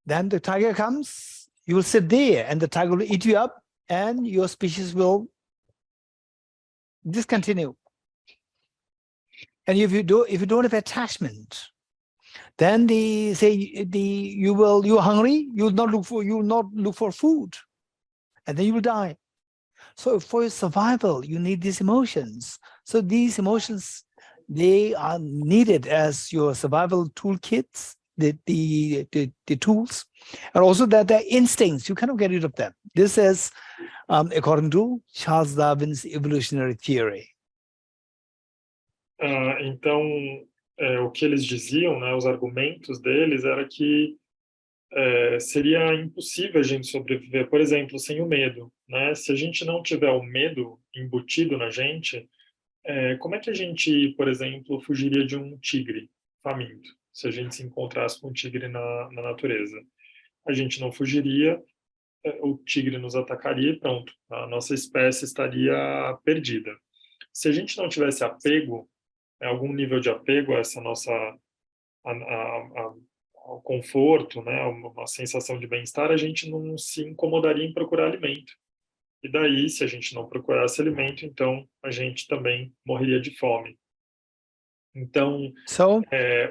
then the tiger comes, you will sit there and the tiger will eat you up and your species will discontinue. And if you don't have attachment, then you're hungry, you will not look for food, and then you will die. So for your survival, you need these emotions. So these emotions, they are needed as your survival toolkits, the tools, and also that they're instincts. You cannot get rid of them. This is according to Charles Darwin's evolutionary theory. Então, o que eles diziam, né, os argumentos deles, era que seria impossível a gente sobreviver, por exemplo, sem o medo, né? Se a gente não tiver o medo embutido na gente, como é que a gente, por exemplo, fugiria de um tigre faminto, se a gente se encontrasse com um tigre na natureza? A gente não fugiria, o tigre nos atacaria e pronto, a nossa espécie estaria perdida. Se a gente não tivesse apego, algum nível de apego a essa nossa ao conforto, né, uma sensação de bem-estar, a gente não se incomodaria em procurar alimento. E daí, se a gente não procurasse alimento, então a gente também morreria de fome. Então,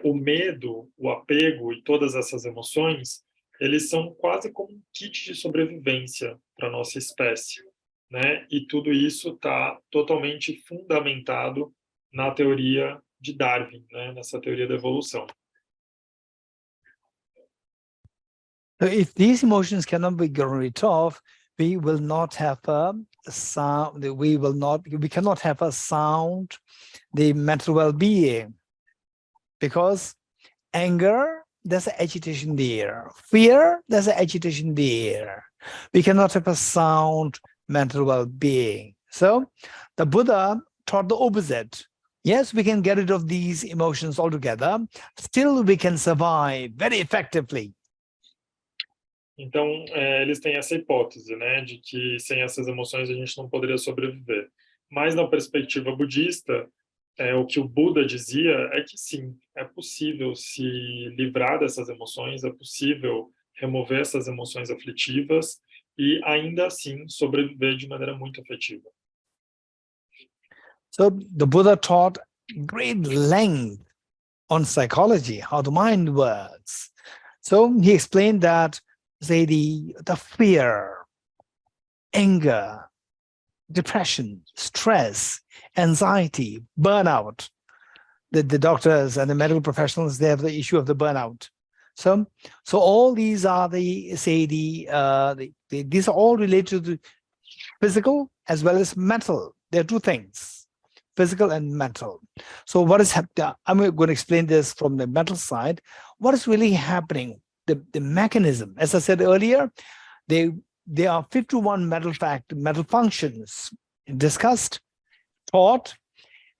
o medo, o apego e todas essas emoções, eles são quase como um kit de sobrevivência para a nossa espécie, né? E tudo isso está totalmente fundamentado na teoria de Darwin, né? Nessa teoria da evolução. So if these emotions cannot be gotten rid of, we will not have a sound, we cannot have a sound, the mental well-being, because anger, there's an agitation there. Fear, there's an agitation there. We cannot have a sound mental well-being. So the Buddha taught the opposite. Yes, we can get rid of these emotions altogether. Still, we can survive very effectively. Então, eles têm essa hipótese, né, de que sem essas emoções a gente não poderia sobreviver. Mas na perspectiva budista, o que o Buda dizia é que sim, é possível se livrar dessas emoções, é possível remover essas emoções aflitivas e ainda assim sobreviver de maneira muito efetiva. So the Buddha taught great length on psychology, how the mind works. So he explained that, say, the fear, anger, depression, stress, anxiety, burnout. The doctors and the medical professionals, they have the issue of the burnout. So all these are these are all related to physical as well as mental. There are two things, physical and mental. So what is happening? I'm going to explain this from the mental side. What is really happening? The mechanism, as I said earlier, there are 51 mental functions discussed, taught,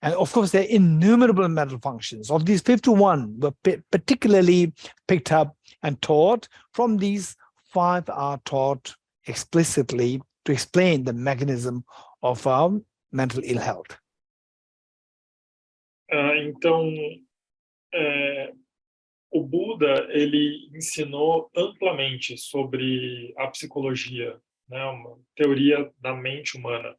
and of course there are innumerable mental functions. Of these 51 were particularly picked up and taught. From these, 5 are taught explicitly to explain the mechanism of our mental ill health. Então, o Buda, ele ensinou amplamente sobre a psicologia, né, uma teoria da mente humana.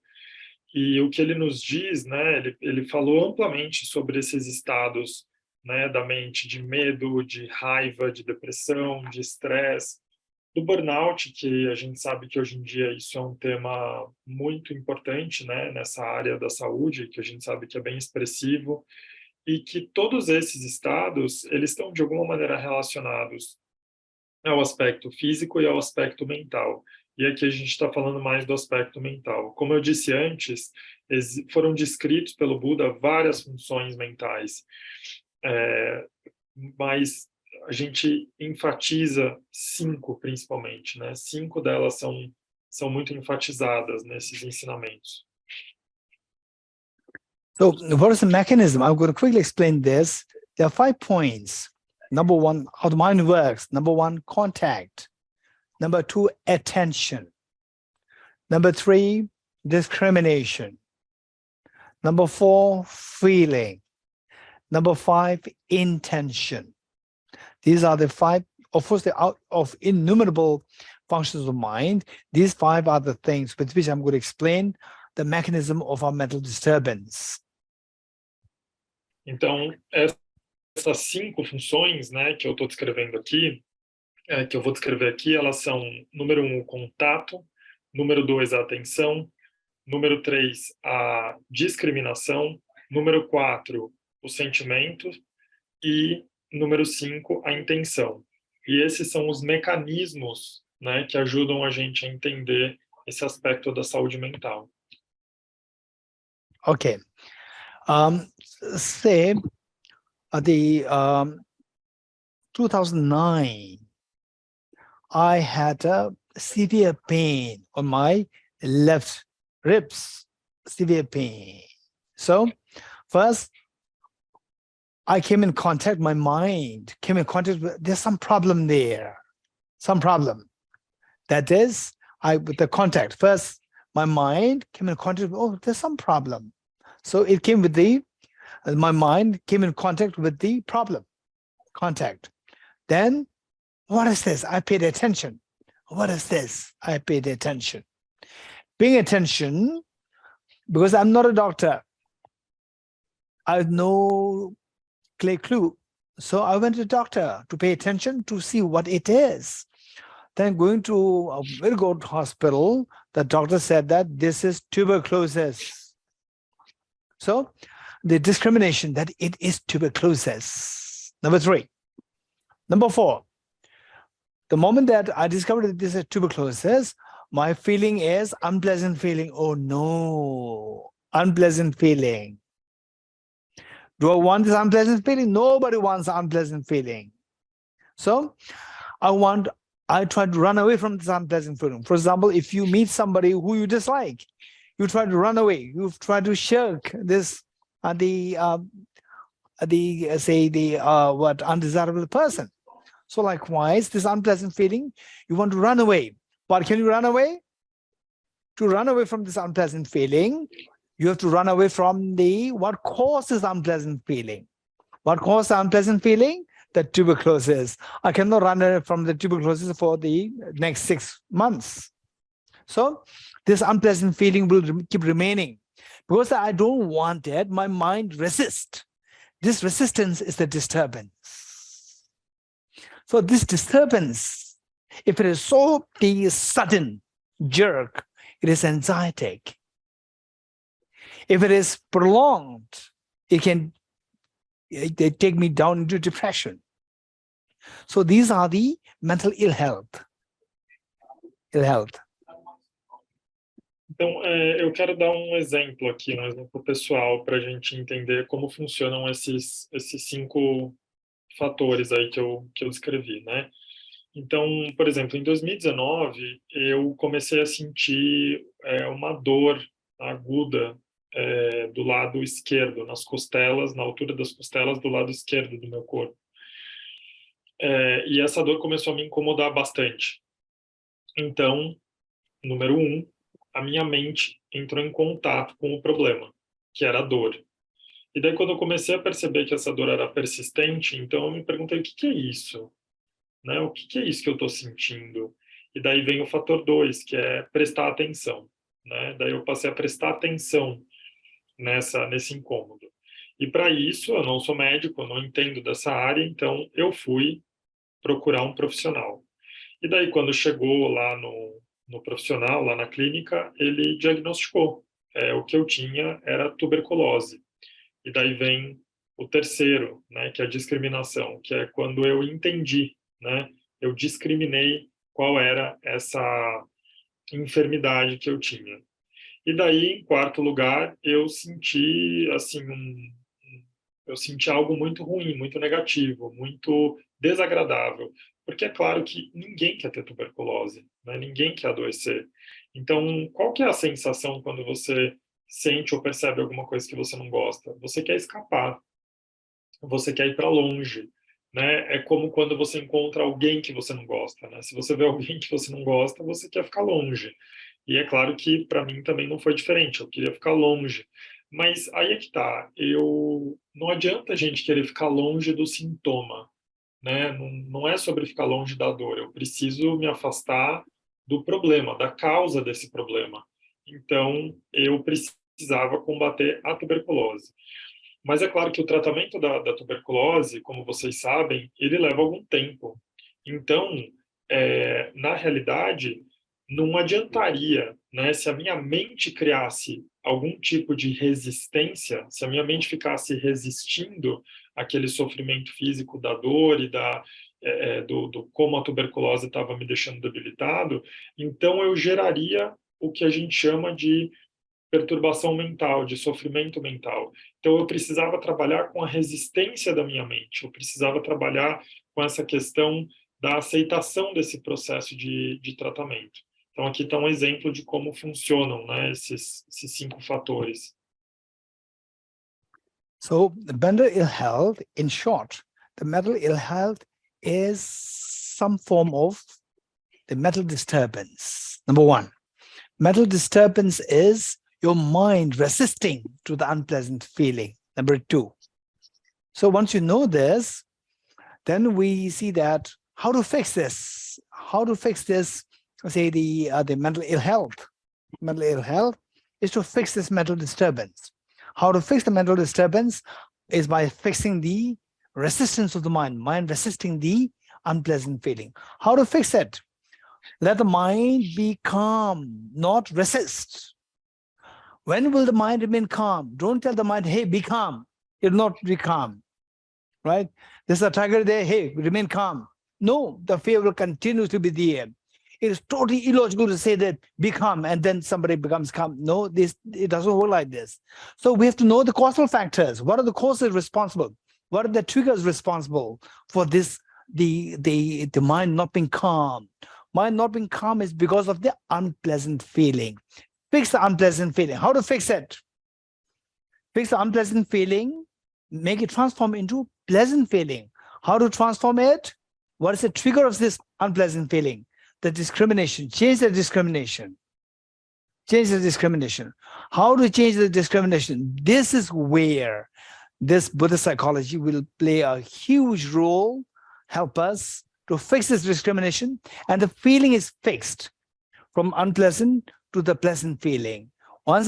E o que ele nos diz, né, ele falou amplamente sobre esses estados, né, da mente, de medo, de raiva, de depressão, de estresse, do burnout, que a gente sabe que hoje em dia isso é um tema muito importante, né, nessa área da saúde, que a gente sabe que é bem expressivo, e que todos esses estados, eles estão de alguma maneira relacionados ao aspecto físico e ao aspecto mental. E aqui a gente está falando mais do aspecto mental. Como eu disse antes, foram descritos pelo Buda várias funções mentais, mas a gente enfatiza 5 principalmente, né? 5 delas são muito enfatizadas nesses ensinamentos. So what is the mechanism? I'm going to quickly explain this. There are 5 points. Number 1, how the mind works. Number 1, contact. Number 2, attention. Number 3, discrimination. Number 4, feeling. Number 5, intention. These are the 5, of course, they're out of innumerable functions of mind. These 5 are the things with which I'm going to explain the mechanism of our mental disturbance. Então, essas 5 funções, né, que eu estou descrevendo aqui, que eu vou descrever aqui, elas são, número 1, o contato, número 2, a atenção, número 3, a discriminação, número 4, o sentimento e número 5, a intenção. E esses são os mecanismos, né, que ajudam a gente a entender esse aspecto da saúde mental. Okay. Say the 2009, I had a severe pain on my left ribs, severe pain. So first, I came in contact, my mind came in contact with, there's some problem there, some problem. That is, with the contact, first, my mind came in contact with, oh, there's some problem. So it came with my mind came in contact with the problem, contact. Then, what is this? I paid attention. What is this? I paid attention. Paying attention, because I'm not a doctor, I have no clear clue. So I went to the doctor to pay attention to see what it is. Then going to a very good hospital, the doctor said that this is tuberculosis. So the discrimination that it is tuberculosis. Number 3. Number 4, the moment that I discovered that this is tuberculosis, my feeling is unpleasant feeling. Oh no, unpleasant feeling. Do I want this unpleasant feeling? Nobody wants unpleasant feeling. So I try to run away from this unpleasant feeling. For example, if you meet somebody who you dislike, you try to run away. You try to shirk this undesirable person. So likewise, this unpleasant feeling, you want to run away. But can you run away? To run away from this unpleasant feeling, you have to run away from what causes unpleasant feeling. What causes unpleasant feeling? The tuberculosis. I cannot run away from the tuberculosis for the next 6 months. So this unpleasant feeling will keep remaining. Because I don't want it, my mind resists. This resistance is the disturbance. So this disturbance, if it is so sudden jerk, it is anxietic. If it is prolonged, it can take me down into depression. So these are the mental ill health. Então, eu quero dar um exemplo aqui, um exemplo pessoal, para a gente entender como funcionam esses 5 fatores aí que eu descrevi, né? Então, por exemplo, em 2019, eu comecei a sentir uma dor aguda do lado esquerdo, nas costelas, na altura das costelas do lado esquerdo do meu corpo. E essa dor começou a me incomodar bastante. Então, número 1, a minha mente entrou em contato com o problema, que era a dor. E daí, quando eu comecei a perceber que essa dor era persistente, então eu me perguntei, o que é isso? Né? O que é isso que eu estou sentindo? E daí vem o fator 2, que é prestar atenção. Né? Daí eu passei a prestar atenção nesse incômodo. E para isso, eu não sou médico, eu não entendo dessa área, então eu fui procurar um profissional. E daí, quando chegou lá no profissional, lá na clínica, ele diagnosticou. O que eu tinha era tuberculose. E daí vem o terceiro, né, que é a discriminação, que é quando eu entendi, né, eu discriminei qual era essa enfermidade que eu tinha. E daí, em quarto lugar, eu senti assim eu senti algo muito ruim, muito negativo, muito desagradável, porque é claro que ninguém quer ter tuberculose, né? Ninguém quer adoecer. Então, qual que é a sensação quando você sente ou percebe alguma coisa que você não gosta? Você quer escapar, você quer ir para longe, né? É como quando você encontra alguém que você não gosta, né? Se você vê alguém que você não gosta, você quer ficar longe. E é claro que para mim também não foi diferente, eu queria ficar longe. Mas aí é que tá, não adianta a gente querer ficar longe do sintoma, né? Não é sobre ficar longe da dor, eu preciso me afastar do problema, da causa desse problema. Então, eu precisava combater a tuberculose. Mas é claro que o tratamento da tuberculose, como vocês sabem, ele leva algum tempo. Então, na realidade, não adiantaria, né, se a minha mente criasse algum tipo de resistência, se a minha mente ficasse resistindo àquele sofrimento físico da dor e do como a tuberculose estava me deixando debilitado, então eu geraria o que a gente chama de perturbação mental, de sofrimento mental. Então eu precisava trabalhar com a resistência da minha mente, eu precisava trabalhar com essa questão da aceitação desse processo de tratamento. Então, aqui está um exemplo de como funcionam, né, esses 5 fatores. So, the mental ill health, in short, the mental ill health is some form of the mental disturbance. Number 1, mental disturbance is your mind resisting to the unpleasant feeling. Number 2. So once you know this, then we see that how to fix this. How to fix this, say the mental ill health. Mental ill health is to fix this mental disturbance. How to fix the mental disturbance is by fixing the resistance of the mind resisting the unpleasant feeling. How to fix it? Let the mind be calm, not resist. When will the mind remain calm? Don't tell the mind, hey, be calm. It will not be calm, right? There's a tiger there, hey, remain calm. No, the fear will continue to be there. It is totally illogical to say that be calm and then somebody becomes calm. No, it doesn't work like this. So we have to know the causal factors. What are the causes responsible? What are the triggers responsible for this, the mind not being calm? Mind not being calm is because of the unpleasant feeling. Fix the unpleasant feeling. How to fix it? fix the unpleasant feeling, make it transform into pleasant feeling. How to transform it? What is the trigger of this unpleasant feeling? The discrimination. Change the discrimination. Change the discrimination. How to change the discrimination? This is where this Buddhist psychology will play a huge role, help us to fix this discrimination, and the feeling is fixed from unpleasant to the pleasant feeling. Once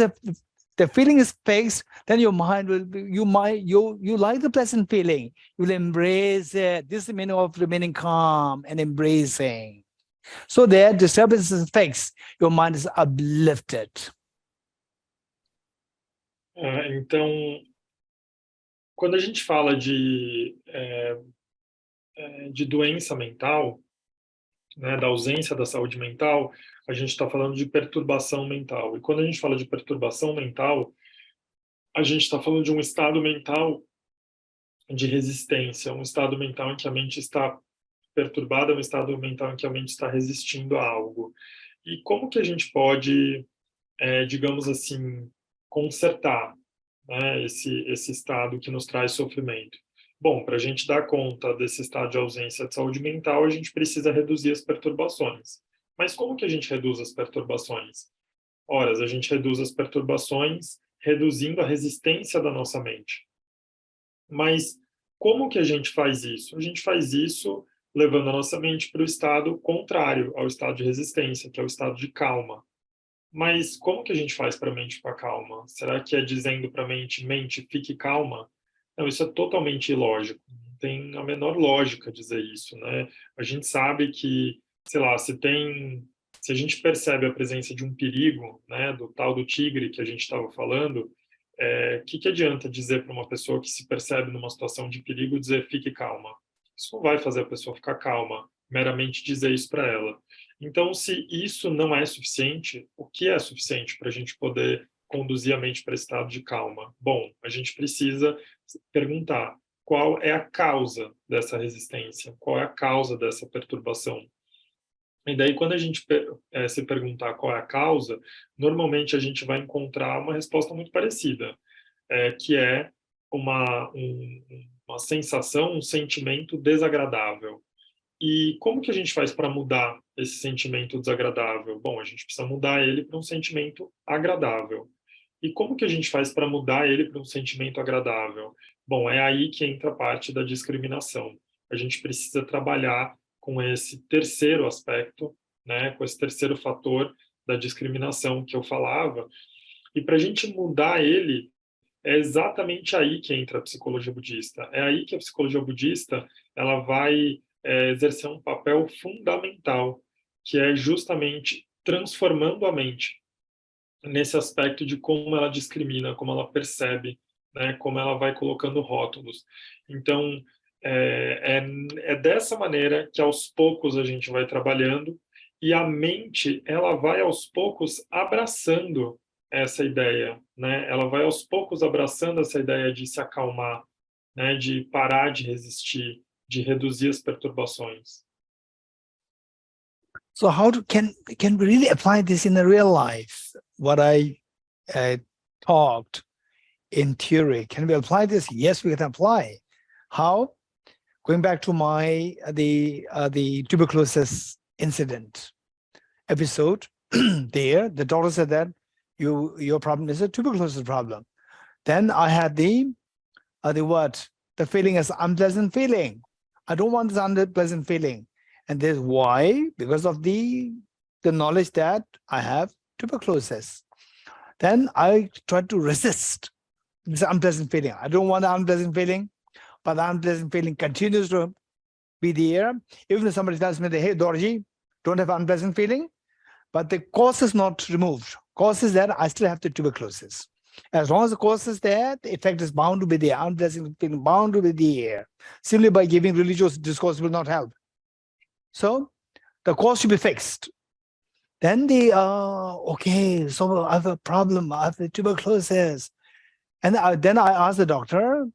the feeling is fixed, then your mind will be, you like the pleasant feeling. You'll embrace it. This is the meaning of remaining calm and embracing. So there, disturbance is fixed. Your mind is uplifted. Então, quando a gente fala de doença mental, né, da ausência da saúde mental, a gente está falando de perturbação mental. E quando a gente fala de perturbação mental, a gente está falando de um estado mental de resistência, um estado mental em que a mente está perturbada, um estado mental em que a mente está resistindo a algo. E como que a gente pode, digamos assim, consertar, né, esse estado que nos traz sofrimento? Bom, para a gente dar conta desse estado de ausência de saúde mental, a gente precisa reduzir as perturbações. Mas como que a gente reduz as perturbações? Ora, a gente reduz as perturbações reduzindo a resistência da nossa mente. Mas como que a gente faz isso? A gente faz isso levando a nossa mente para o estado contrário ao estado de resistência, que é o estado de calma. Mas como que a gente faz para a mente ficar calma? Será que é dizendo para a mente, fique calma? Não, isso é totalmente ilógico. Não tem a menor lógica dizer isso, né? A gente sabe que, sei lá, se a gente percebe a presença de um perigo, né, do tal do tigre que a gente estava falando, que adianta dizer para uma pessoa que se percebe numa situação de perigo, dizer fique calma? Isso não vai fazer a pessoa ficar calma, meramente dizer isso para ela. Então, se isso não é suficiente, o que é suficiente para a gente poder conduzir a mente para esse estado de calma? Bom, a gente precisa perguntar qual é a causa dessa resistência, qual é a causa dessa perturbação. E daí, quando a gente se perguntar qual é a causa, normalmente a gente vai encontrar uma resposta muito parecida, que é uma sensação, um sentimento desagradável. E como que a gente faz para mudar esse sentimento desagradável? Bom, a gente precisa mudar ele para um sentimento agradável. E como que a gente faz para mudar ele para um sentimento agradável? Bom, é aí que entra a parte da discriminação. A gente precisa trabalhar com esse terceiro aspecto, né, com esse terceiro fator da discriminação que eu falava. E para a gente mudar ele, é exatamente aí que entra a psicologia budista. É aí que a psicologia budista ela vai exercer um papel fundamental, que é justamente transformando a mente nesse aspecto de como ela discrimina, como ela percebe, né, como ela vai colocando rótulos. Então, é dessa maneira que aos poucos a gente vai trabalhando e a mente ela vai aos poucos abraçando essa ideia, né? Ela vai aos poucos abraçando essa ideia de se acalmar, né? De parar de resistir, de reduzir as perturbações. So how can we really apply this in the real life? What I talked in theory, can we apply this? Yes, we can apply. How? Going back to the tuberculosis incident episode, there the doctor said that your problem is a tuberculosis problem. Then I had the feeling is unpleasant feeling. I don't want this unpleasant feeling. And this why? Because of the knowledge that I have tuberculosis. Then I tried to resist this unpleasant feeling. I don't want the unpleasant feeling, but the unpleasant feeling continues to be there. Even if somebody tells me that, hey, Dorji, don't have unpleasant feeling, but the cause is not removed. Cause is that I still have the tuberculosis. As long as the cause is there, the effect is bound to be there. Unpleasant feeling bound to be there. Simply by giving religious discourse will not help. So the cause should be fixed. Then okay, so I have a problem. I have the tuberculosis. And then I asked the doctor,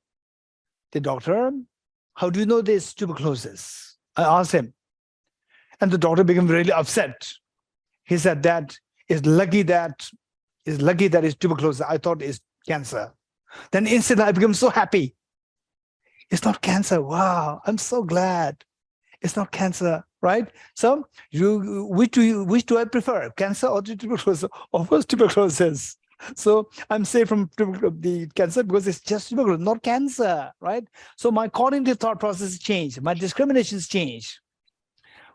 how do you know this tuberculosis? I asked him. And the doctor became really upset. He said that it's lucky that it's tuberculosis. I thought it's cancer. Then instantly I become so happy. It's not cancer. Wow, I'm so glad. It's not cancer, right? So which do I prefer, cancer or tuberculosis? Of course, tuberculosis. So I'm safe from the cancer because it's just tuberculosis, not cancer, right? So my cognitive thought process change, my discriminations change.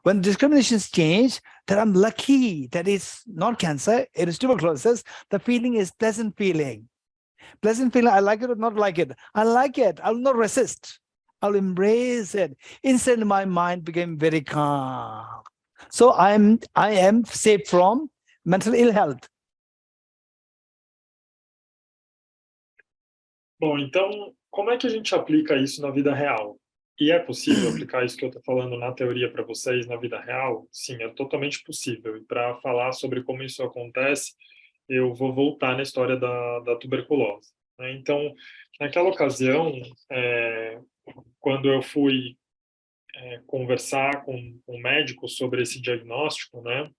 When discriminations change, that I'm lucky that it's not cancer, it is tuberculosis. The feeling is pleasant feeling. Pleasant feeling, I like it or not like it. I like it. I'll not resist. I'll embrace it. Instantly, my mind became very calm. So I am safe from mental ill health. Bom, então, como é que a gente aplica isso na vida real? E é possível aplicar isso que eu estou falando na teoria para vocês na vida real? Sim, é totalmente possível. E para falar sobre como isso acontece, eu vou voltar na história da tuberculose, né? Então, naquela ocasião, quando eu fui conversar com um médico sobre esse diagnóstico, né?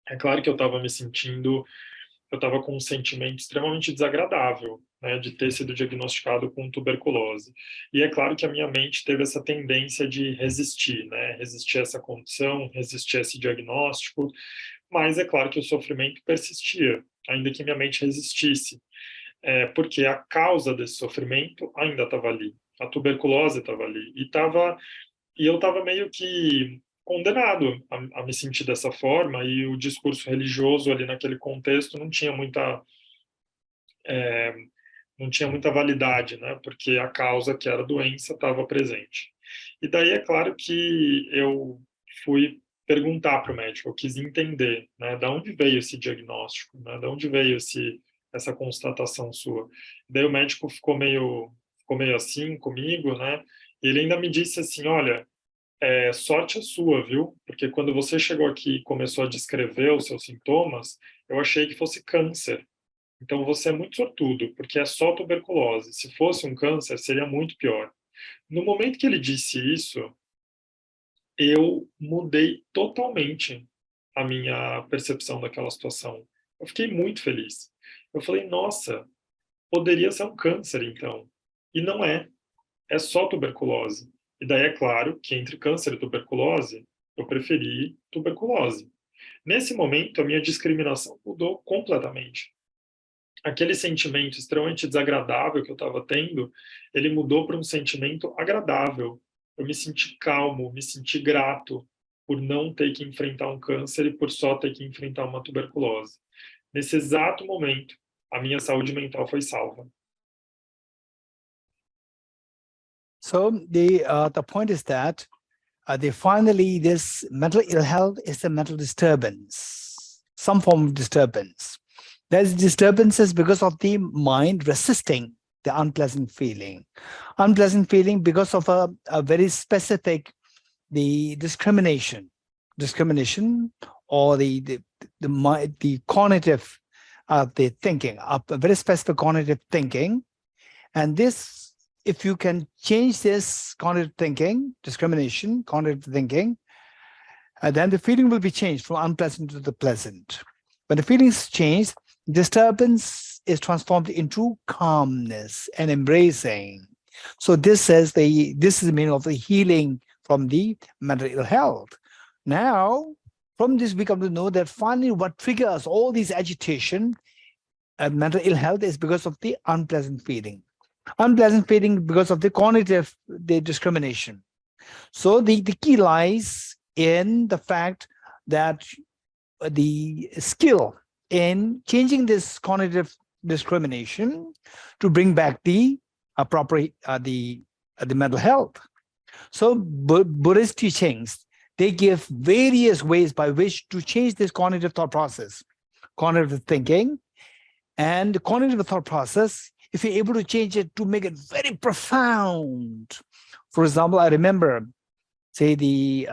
É claro que eu estava com um sentimento extremamente desagradável, né, de ter sido diagnosticado com tuberculose. E é claro que a minha mente teve essa tendência de resistir, né, resistir a essa condição, resistir a esse diagnóstico, mas é claro que o sofrimento persistia, ainda que minha mente resistisse, porque a causa desse sofrimento ainda estava ali, a tuberculose estava ali, e eu estava meio que condenado a me sentir dessa forma, e o discurso religioso ali naquele contexto não tinha muita validade, né? Porque a causa, que era a doença, estava presente. E daí é claro que eu fui perguntar para o médico, eu quis entender, né, de onde veio esse diagnóstico, né, de onde veio essa constatação sua. Daí o médico ficou meio assim comigo, né? E ele ainda me disse assim, olha, sorte a sua, viu? Porque quando você chegou aqui e começou a descrever os seus sintomas, eu achei que fosse câncer. Então você é muito sortudo, porque é só tuberculose. Se fosse um câncer, seria muito pior. No momento que ele disse isso, eu mudei totalmente a minha percepção daquela situação. Eu fiquei muito feliz. Eu falei, nossa, poderia ser um câncer então. E não é. É só tuberculose. E daí é claro que entre câncer e tuberculose, eu preferi tuberculose. Nesse momento, a minha discriminação mudou completamente. Aquele sentimento extremamente desagradável que eu estava tendo, ele mudou para um sentimento agradável. Eu me senti calmo, me senti grato por não ter que enfrentar um câncer e por só ter que enfrentar uma tuberculose. Nesse exato momento, a minha saúde mental foi salva. So the point is that finally this mental ill health is a mental disturbance, some form of disturbance. There's disturbances because of the mind resisting the unpleasant feeling because of a very specific discrimination or the cognitive the thinking, a very specific cognitive thinking, and this. If you can change this cognitive thinking, cognitive thinking, then the feeling will be changed from unpleasant to the pleasant. When the feelings change, disturbance is transformed into calmness and embracing. So this is the meaning of the healing from the mental ill health. Now, from this we come to know that finally what triggers all these agitation and mental ill health is because of the unpleasant feeling. Unpleasant feeling because of the cognitive discrimination. So the key lies in the fact that the skill in changing this cognitive discrimination to bring back the proper the mental health. So Buddhist teachings, they give various ways by which to change this cognitive thought process, cognitive thinking, and the cognitive thought process. If you're able to change it to make it very profound. For example, I remember, say the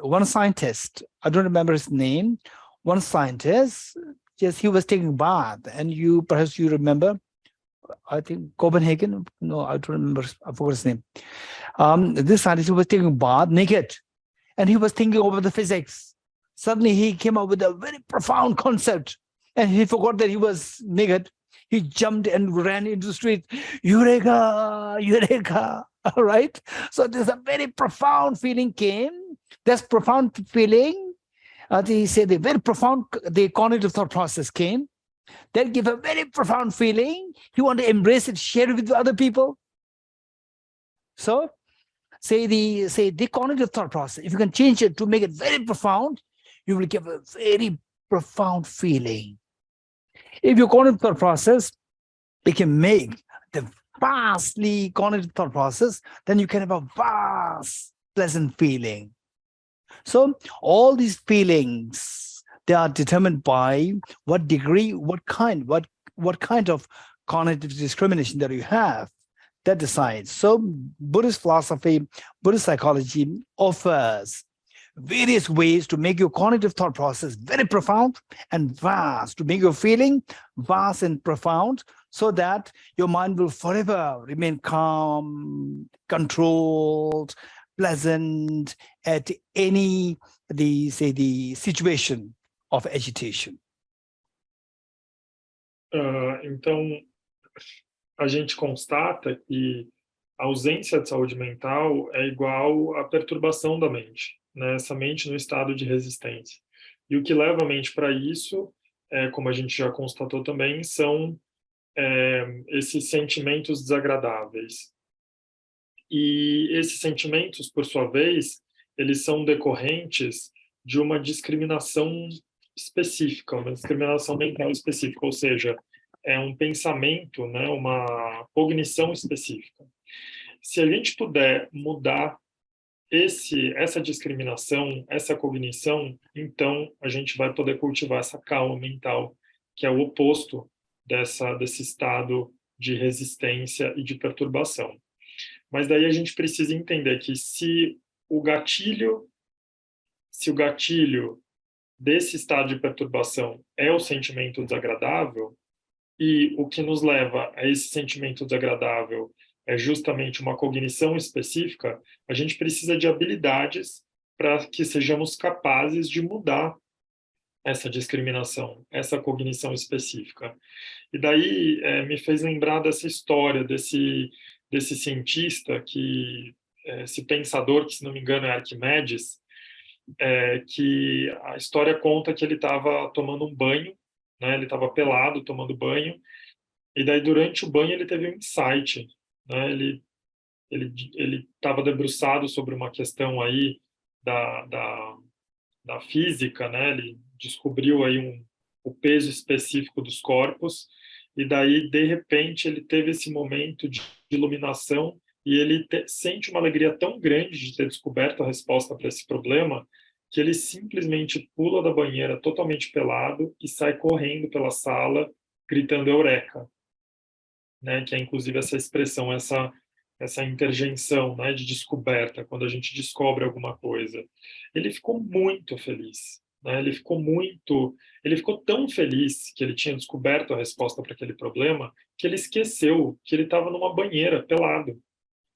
one scientist, I don't remember his name, one scientist, just he was taking bath, and perhaps you remember, I think Copenhagen, no, I don't remember, I forgot his name. This scientist was taking bath naked, and he was thinking over the physics. Suddenly he came up with a very profound concept, and he forgot that he was naked. he jumped and ran into the street, Eureka, Eureka, all right? So there's a very profound feeling came. This profound feeling, they say the very profound, the cognitive thought process came. That give a very profound feeling. You want to embrace it, share it with other people. So say the cognitive thought process, if you can change it to make it very profound, you will give a very profound feeling. If your cognitive thought process, it can make the vastly cognitive thought process, then you can have a vast pleasant feeling. So all these feelings, they are determined by what degree, what kind of cognitive discrimination that you have. That decides. So Buddhist philosophy, Buddhist psychology offers various ways to make your cognitive thought process very profound and vast, to make your feeling vast and profound, so that your mind will forever remain calm, controlled, pleasant at any the situation of agitation. Então, a gente constata que a ausência de saúde mental é igual à perturbação da mente, né? Essa mente no estado de resistência. E o que leva a mente para isso, como a gente já constatou também, são esses sentimentos desagradáveis. E esses sentimentos, por sua vez, eles são decorrentes de uma discriminação específica, uma discriminação mental específica, ou seja, é um pensamento, né, uma cognição específica. Se a gente puder mudar essa discriminação, essa cognição, então a gente vai poder cultivar essa calma mental, que é o oposto desse estado de resistência e de perturbação. Mas daí a gente precisa entender que se o gatilho desse estado de perturbação é o sentimento desagradável, e o que nos leva a esse sentimento desagradável é justamente uma cognição específica, a gente precisa de habilidades para que sejamos capazes de mudar essa discriminação, essa cognição específica. E daí me fez lembrar dessa história, desse cientista, esse pensador, que se não me engano é Arquimedes, que a história conta que ele estava tomando um banho, né, ele estava pelado, tomando banho, e daí durante o banho ele teve um insight, né, ele estava debruçado sobre uma questão aí da física, né, ele descobriu aí o peso específico dos corpos, e daí, de repente, ele teve esse momento de iluminação, e ele sente uma alegria tão grande de ter descoberto a resposta para esse problema, que ele simplesmente pula da banheira totalmente pelado e sai correndo pela sala, gritando Eureka, né? Que é inclusive essa expressão, essa interjeição, né, de descoberta, quando a gente descobre alguma coisa. Ele ficou muito feliz, né? Ele ficou tão feliz que ele tinha descoberto a resposta para aquele problema, que ele esqueceu que ele estava numa banheira, pelado.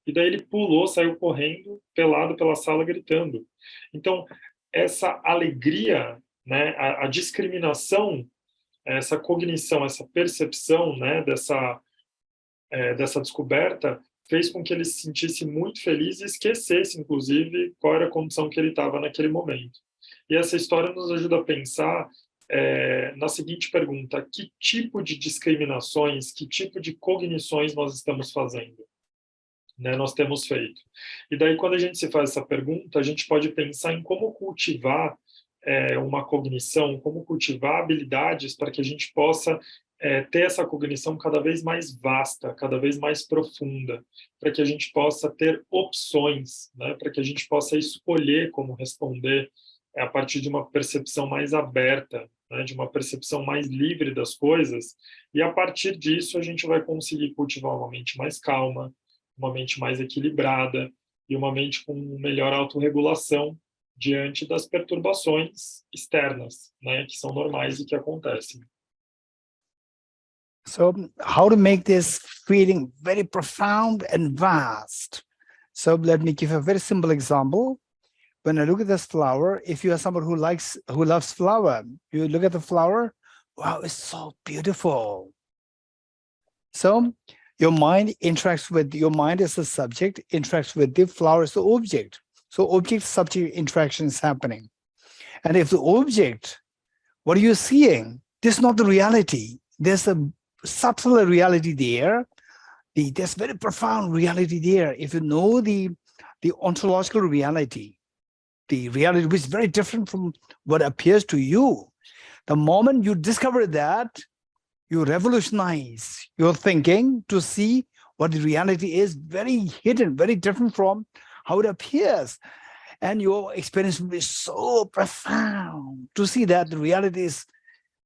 E daí ele pulou, saiu correndo, pelado pela sala, gritando. Então, essa alegria, né, a discriminação, essa cognição, essa percepção, né, dessa descoberta, fez com que ele se sentisse muito feliz e esquecesse, inclusive, qual era a condição que ele estava naquele momento. E essa história nos ajuda a pensar na seguinte pergunta: que tipo de discriminações, que tipo de cognições nós estamos fazendo? Né, nós temos feito. E daí, quando a gente se faz essa pergunta, a gente pode pensar em como cultivar uma cognição, como cultivar habilidades para que a gente possa ter essa cognição cada vez mais vasta, cada vez mais profunda, para que a gente possa ter opções, né, para que a gente possa escolher como responder a partir de uma percepção mais aberta, né, de uma percepção mais livre das coisas, e a partir disso a gente vai conseguir cultivar uma mente mais calma, uma mente mais equilibrada e uma mente com melhor autorregulação diante das perturbações externas, né, que são normais e que acontecem. So how to make this feeling very profound and vast? So let me give a very simple example. When I look at this flower, if you are someone who loves flower, you look at the flower, wow, it's so beautiful. So your mind is the subject, interacts with the flower as the object. So object-subject interaction is happening. And if the object, what are you seeing? This is not the reality. There's a subtle reality there. There's very profound reality there. If you know the ontological reality, the reality which is very different from what appears to you, the moment you discover that, you revolutionize your thinking to see what the reality is, very hidden, very different from how it appears. And your experience will be so profound to see that the reality is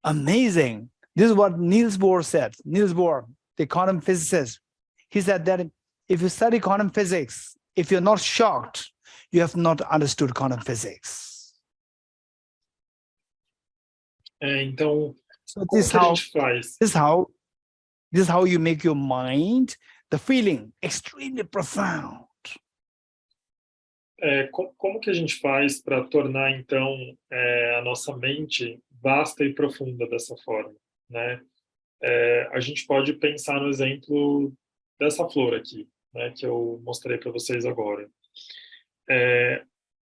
amazing. This is what Niels Bohr said. Niels Bohr, the quantum physicist, he said that if you study quantum physics, if you're not shocked, you have not understood quantum physics. Então, So como que a gente faz? this is how you make your mind, the feeling, extremely profound. Como que a gente faz para tornar, então, a nossa mente vasta e profunda dessa forma, né? A gente pode pensar no exemplo dessa flor aqui, né, que eu mostrei para vocês agora.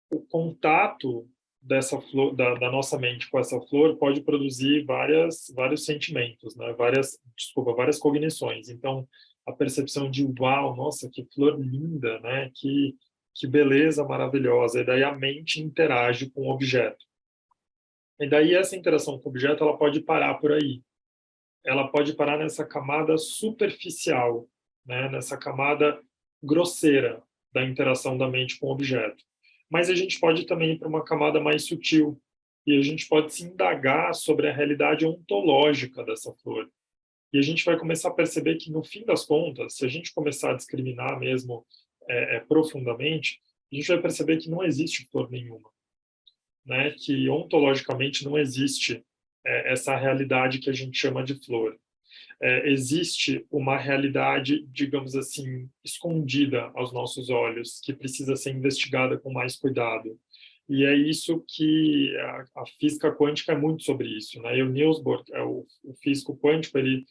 O contato dessa flor, da nossa mente com essa flor pode produzir vários sentimentos, né? Várias cognições. Então, a percepção de uau, nossa, que flor linda, né? Que beleza maravilhosa. E daí a mente interage com o objeto. E daí essa interação com o objeto, ela pode parar por aí. Ela pode parar nessa camada superficial, né? Nessa camada grosseira da interação da mente com o objeto. Mas a gente pode também ir para uma camada mais sutil, e a gente pode se indagar sobre a realidade ontológica dessa flor. E a gente vai começar a perceber que, no fim das contas, se a gente começar a discriminar mesmo profundamente, a gente vai perceber que não existe flor nenhuma, né? Que ontologicamente não existe essa realidade que a gente chama de flor. Existe uma realidade, digamos assim, escondida aos nossos olhos, que precisa ser investigada com mais cuidado. E é isso que a física quântica é muito sobre isso, né? E o Niels Bohr, o físico quântico, ele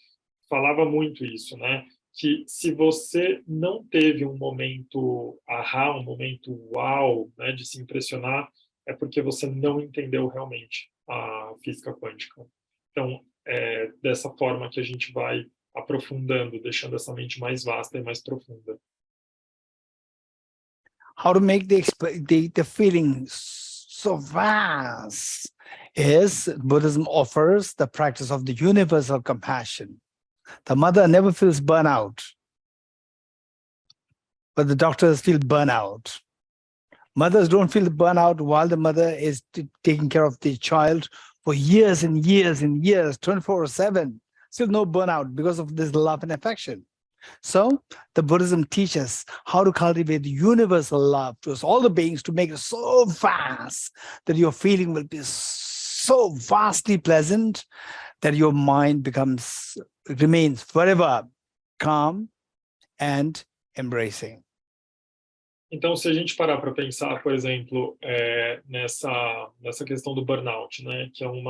falava muito isso, né? Que se você não teve um momento ahá, um momento uau, né, de se impressionar, é porque você não entendeu realmente a física quântica. Então, dessa forma que a gente vai aprofundando, deixando essa mente mais vasta e mais profunda. How to make the feeling so vast is Buddhism offers the practice of the universal compassion. The mother never feels burnout, but the doctors feel burnout. Mothers don't feel burnout while the mother is taking care of the child for years and years and years, 24/7. Still no burnout because of this love and affection. So the Buddhism teaches how to cultivate the universal love towards all the beings to make it so vast that your feeling will be so vastly pleasant that your mind remains forever calm and embracing. Então, se a gente parar para pensar, por exemplo, nessa questão do burnout, né, que é um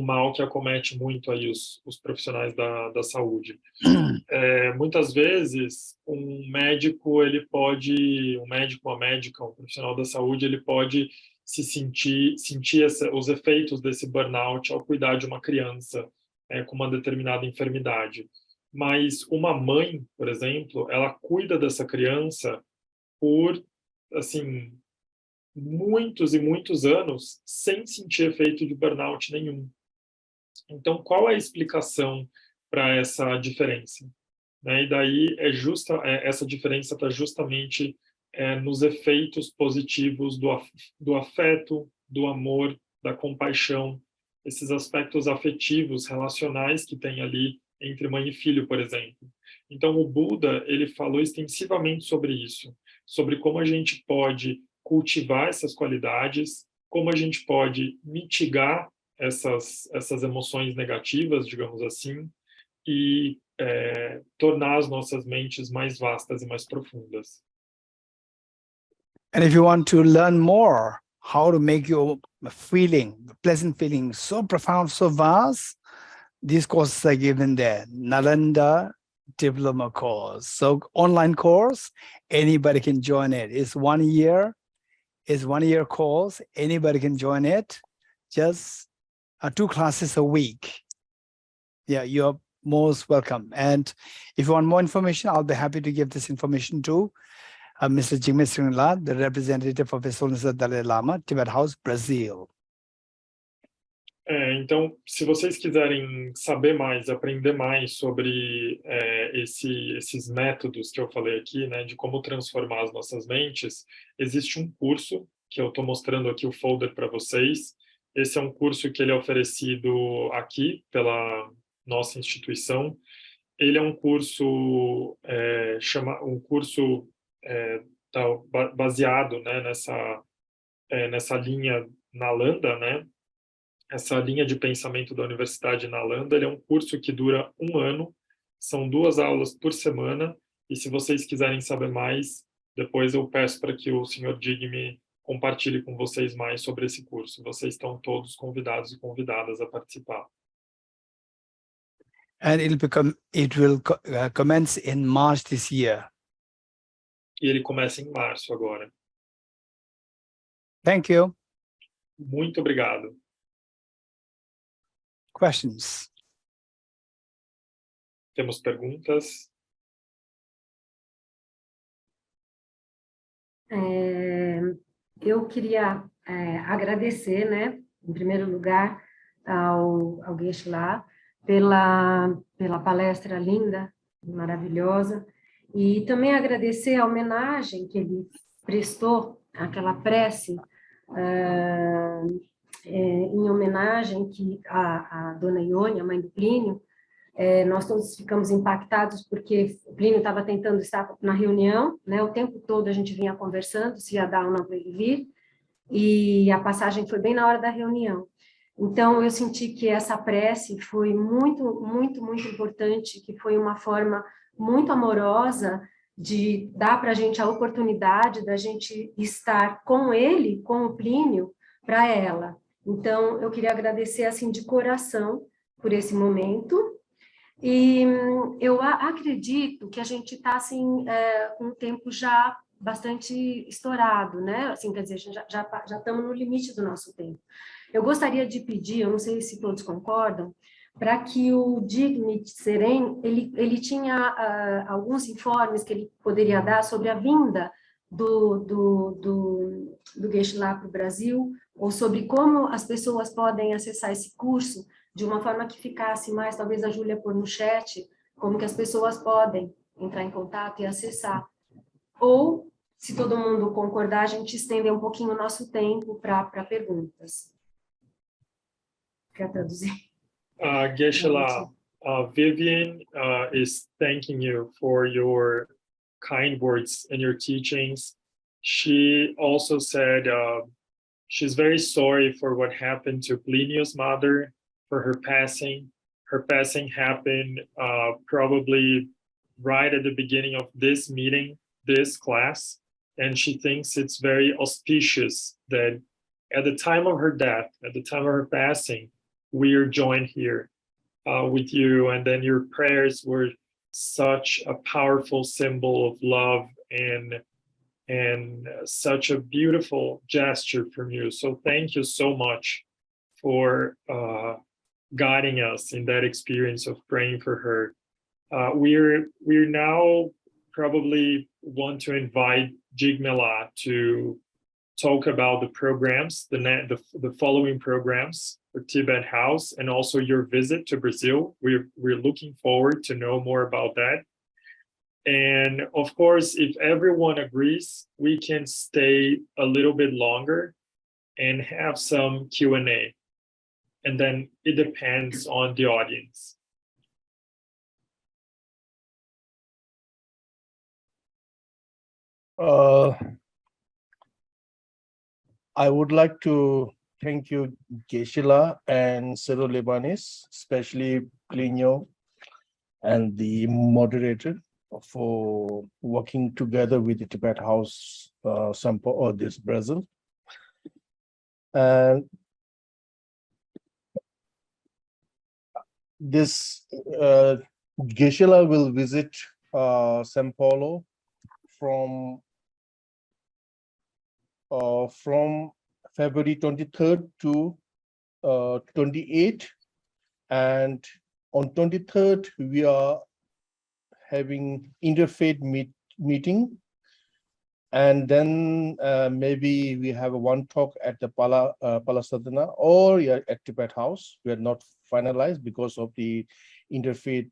mal que acomete muito aí os profissionais da saúde. Muitas vezes, um médico, uma médica, um profissional da saúde, ele pode sentir os efeitos desse burnout ao cuidar de uma criança com uma determinada enfermidade. Mas uma mãe, por exemplo, ela cuida dessa criança por, assim, muitos e muitos anos sem sentir efeito de burnout nenhum. Então, qual é a explicação para essa diferença? Né? E daí essa diferença está justamente nos efeitos positivos do afeto, do amor, da compaixão, esses aspectos afetivos, relacionais que tem ali entre mãe e filho, por exemplo. Então, o Buda, ele falou extensivamente sobre isso, sobre como a gente pode cultivar essas qualidades, como a gente pode mitigar essas emoções negativas, digamos assim, e tornar as nossas mentes mais vastas e mais profundas. And if you want to learn more how to make your pleasant feeling so profound, so vast, these courses are given there. Nalanda diploma course. So online course, anybody can join it. It's 1 year. It's 1 year course. Anybody can join it. Just 2 classes a week. Yeah, you're most welcome. And if you want more information, I'll be happy to give this information to Mr. Jigme Srinla, the representative of His Holiness the Dalai Lama, Tibet House, Brazil. Então, se vocês quiserem saber mais, aprender mais sobre esses métodos que eu falei aqui, né, de como transformar as nossas mentes, existe um curso que eu estou mostrando aqui o folder para vocês. Esse é um curso que ele é oferecido aqui pela nossa instituição. Ele é um curso baseado, né, nessa linha Nalanda, né? Essa linha de pensamento da Universidade Nalanda. Ele é um curso que dura 1 ano, são 2 aulas por semana, e se vocês quiserem saber mais, depois eu peço para que o Sr. Jigme compartilhe com vocês mais sobre esse curso. Vocês estão todos convidados e convidadas a participar. And it will commence in March this year. E ele começa em março agora. Thank you. Muito obrigado. Questions? Temos perguntas? Eu queria agradecer, né, em primeiro lugar, ao Geshe-la pela palestra linda, maravilhosa, e também agradecer a homenagem que ele prestou àquela prece, em homenagem que a dona Ione, a mãe do Plínio, nós todos ficamos impactados porque o Plínio estava tentando estar na reunião, né, o tempo todo a gente vinha conversando se ia dar ou não para ele vir, e a passagem foi bem na hora da reunião. Então, eu senti que essa prece foi muito, muito, muito importante, que foi uma forma muito amorosa de dar para a gente a oportunidade da gente estar com ele, com o Plínio, para ela. Então, eu queria agradecer, assim, de coração por esse momento. E eu acredito que a gente está, assim, com um tempo já bastante estourado, né? Assim, quer dizer, já estamos no limite do nosso tempo. Eu gostaria de pedir, eu não sei se todos concordam, para que o Jigme Seren, ele tinha alguns informes que ele poderia dar sobre a vinda do Geshe-la para o Brasil, ou sobre como as pessoas podem acessar esse curso de uma forma que ficasse mais, talvez a Júlia pôr no chat, como que as pessoas podem entrar em contato e acessar. Ou, se todo mundo concordar, a gente estender um pouquinho o nosso tempo para perguntas. Quer traduzir? Geshe-la, Vivian is thanking you for your kind words and your teachings. She also said she's very sorry for what happened to Plinio's mother, for her passing. Her passing happened probably right at the beginning of this meeting, this class, and she thinks it's very auspicious that at the time of her death, at the time of her passing, we are joined here with you, and then your prayers were such a powerful symbol of love and such a beautiful gesture from you. So thank you so much for guiding us in that experience of praying for her. We're now probably want to invite Jigme-la to talk about the programs, the following programs for Tibet House, and also your visit to Brazil. We're looking forward to know more about that. And of course, if everyone agrees, we can stay a little bit longer and have some Q&A. And then it depends on the audience. I would like to thank you, Geshe-la and Cyril Libanis, especially Plinio and the moderator, for working together with the Tibet House Sampo or this Brazil. And this Geshe-la will visit São Paulo from February 23rd to 28th, and on 23rd we are having interfaith meeting, and then maybe we have one talk at the Pala Sadhana or at Tibet House. We are not finalized because of the interfaith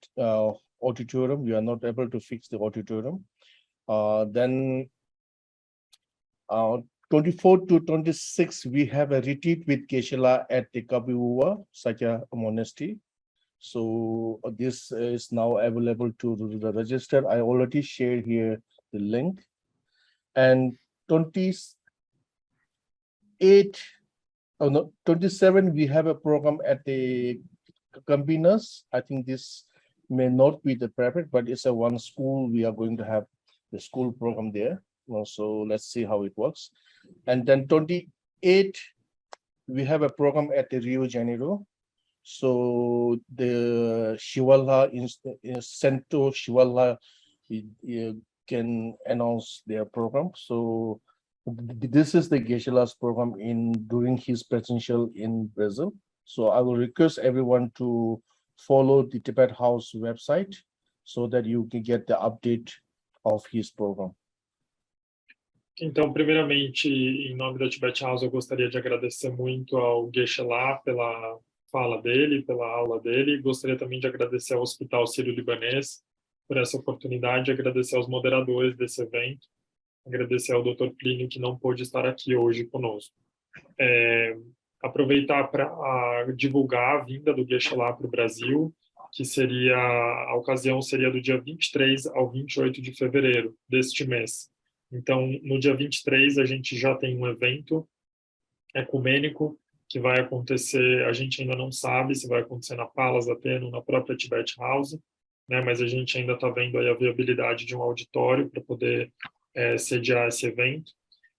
auditorium. We are not able to fix the auditorium. Then 24 to 26, we have a retreat with Geshe-la at the Kapiuwa Sakya Monastery. So this is now available to the register. I already shared here the link. And 27, we have a program at the Campinas. I think this may not be the private, but it's a one school. We are going to have the school program there. So let's see how it works. And then 28, we have a program at the Rio de Janeiro. So the Shivala, Cento Shivala can announce their program. So this is the Geshe-la's program during his presidential in Brazil. So I will request everyone to follow the Tibet House website so that you can get the update of his program. Então, primeiramente, em nome da Tibet House, eu gostaria de agradecer muito ao Geshe-la pela fala dele, pela aula dele. Gostaria também de agradecer ao Hospital Sírio-Libanês por essa oportunidade, agradecer aos moderadores desse evento, agradecer ao Dr. Plínio, que não pôde estar aqui hoje conosco. Aproveitar para divulgar a vinda do Geshe-la para o Brasil, que a ocasião seria do dia 23 ao 28 de fevereiro deste mês. Então, no dia 23, a gente já tem um evento ecumênico que vai acontecer, a gente ainda não sabe se vai acontecer na Palas Athena ou na própria Tibet House, né, mas a gente ainda está vendo aí a viabilidade de um auditório para poder sediar esse evento.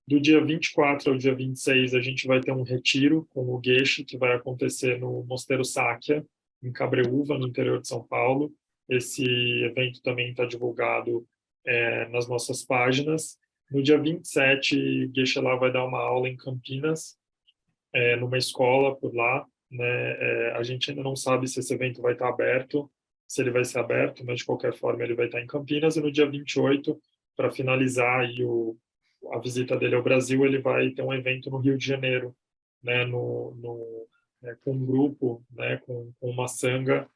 Do dia 24 ao dia 26, a gente vai ter um retiro com o Geshe, que vai acontecer no Mosteiro Sakya, em Cabreúva, no interior de São Paulo. Esse evento também está divulgado nas nossas páginas. No dia 27, Geshe-la vai dar uma aula em Campinas, numa escola por lá, né? A gente ainda não sabe se esse evento vai estar aberto, se ele vai ser aberto, mas de qualquer forma ele vai estar em Campinas. E no dia 28, para finalizar aí a visita dele ao Brasil, ele vai ter um evento no Rio de Janeiro, né? Com um grupo, né? Com uma sangha,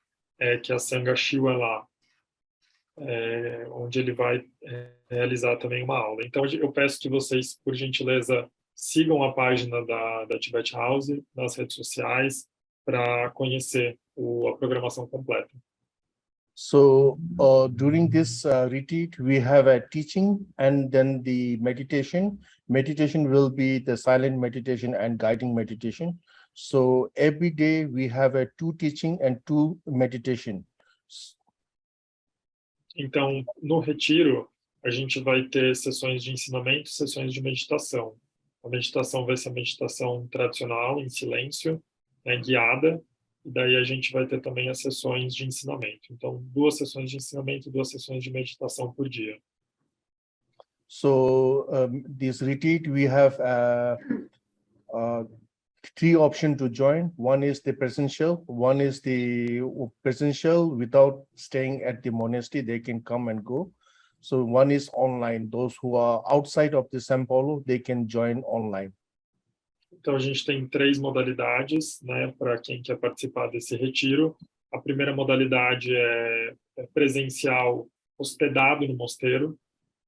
que é a Sangha Shiva-la, onde ele vai realizar também uma aula. Então, eu peço que vocês, por gentileza, sigam a página da Tibet House nas redes sociais para conhecer a programação completa. So during this retreat, we have a teaching and then the meditation. Meditation will be the silent meditation and guiding meditation. So every day we have 2 teaching and 2 meditation. Então, no retiro, a gente vai ter sessões de ensinamento, sessões de meditação. A meditação vai ser a meditação tradicional, em silêncio, né, guiada, e daí a gente vai ter também as sessões de ensinamento. Então, 2 sessões de ensinamento, 2 sessões de meditação por dia. So this retreat, we have 3 options to join. One is the presential, one is the presential without staying at the monastery, they can come and go. So one is online. Those who are outside of the São Paulo, they can join online. Então, a gente tem 3 modalidades, né, para quem quer participar desse retiro. A primeira modalidade é presencial, hospedado no mosteiro.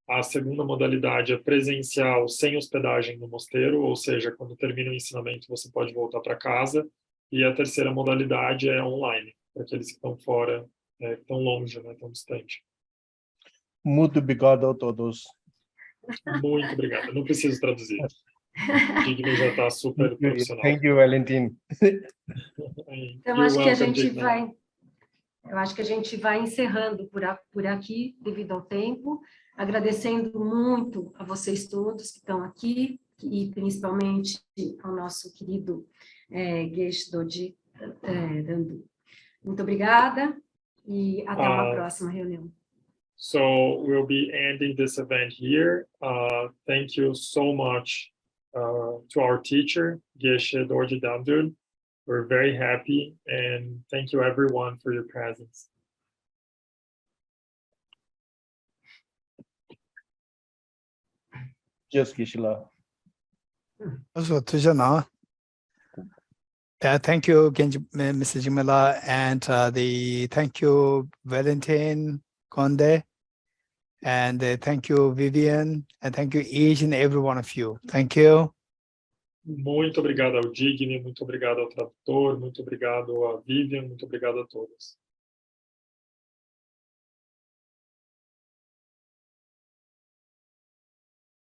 A segunda modalidade é presencial, sem hospedagem no mosteiro, ou seja, quando termina o ensinamento, você pode voltar para casa. E a terceira modalidade é online, para aqueles que estão fora, que estão longe, né, tão distante. Muito obrigado a todos. Muito obrigado. Não preciso traduzir. O Digno já está super profissional. Thank you, Valentin. Então, acho que a gente vai encerrando por aqui, devido ao tempo, agradecendo muito a vocês todos que estão aqui, e principalmente ao nosso querido Geshe Dorji Dandu. Muito obrigada e até uma Ah. próxima reunião. So we'll be ending this event here. Thank you so much to our teacher, Geshe Dorji Damdul. We're very happy, and thank you everyone for your presence. Yes, Geshe-la. Also, Tujana. Thank you, Mr. Jimala, and thank you, Valentin Conde, and thank you, Vivian, and thank you each and every one of you. Thank you. Muito obrigado ao Digni, muito obrigado ao tradutor, muito obrigado a Vivian, muito obrigado a todos.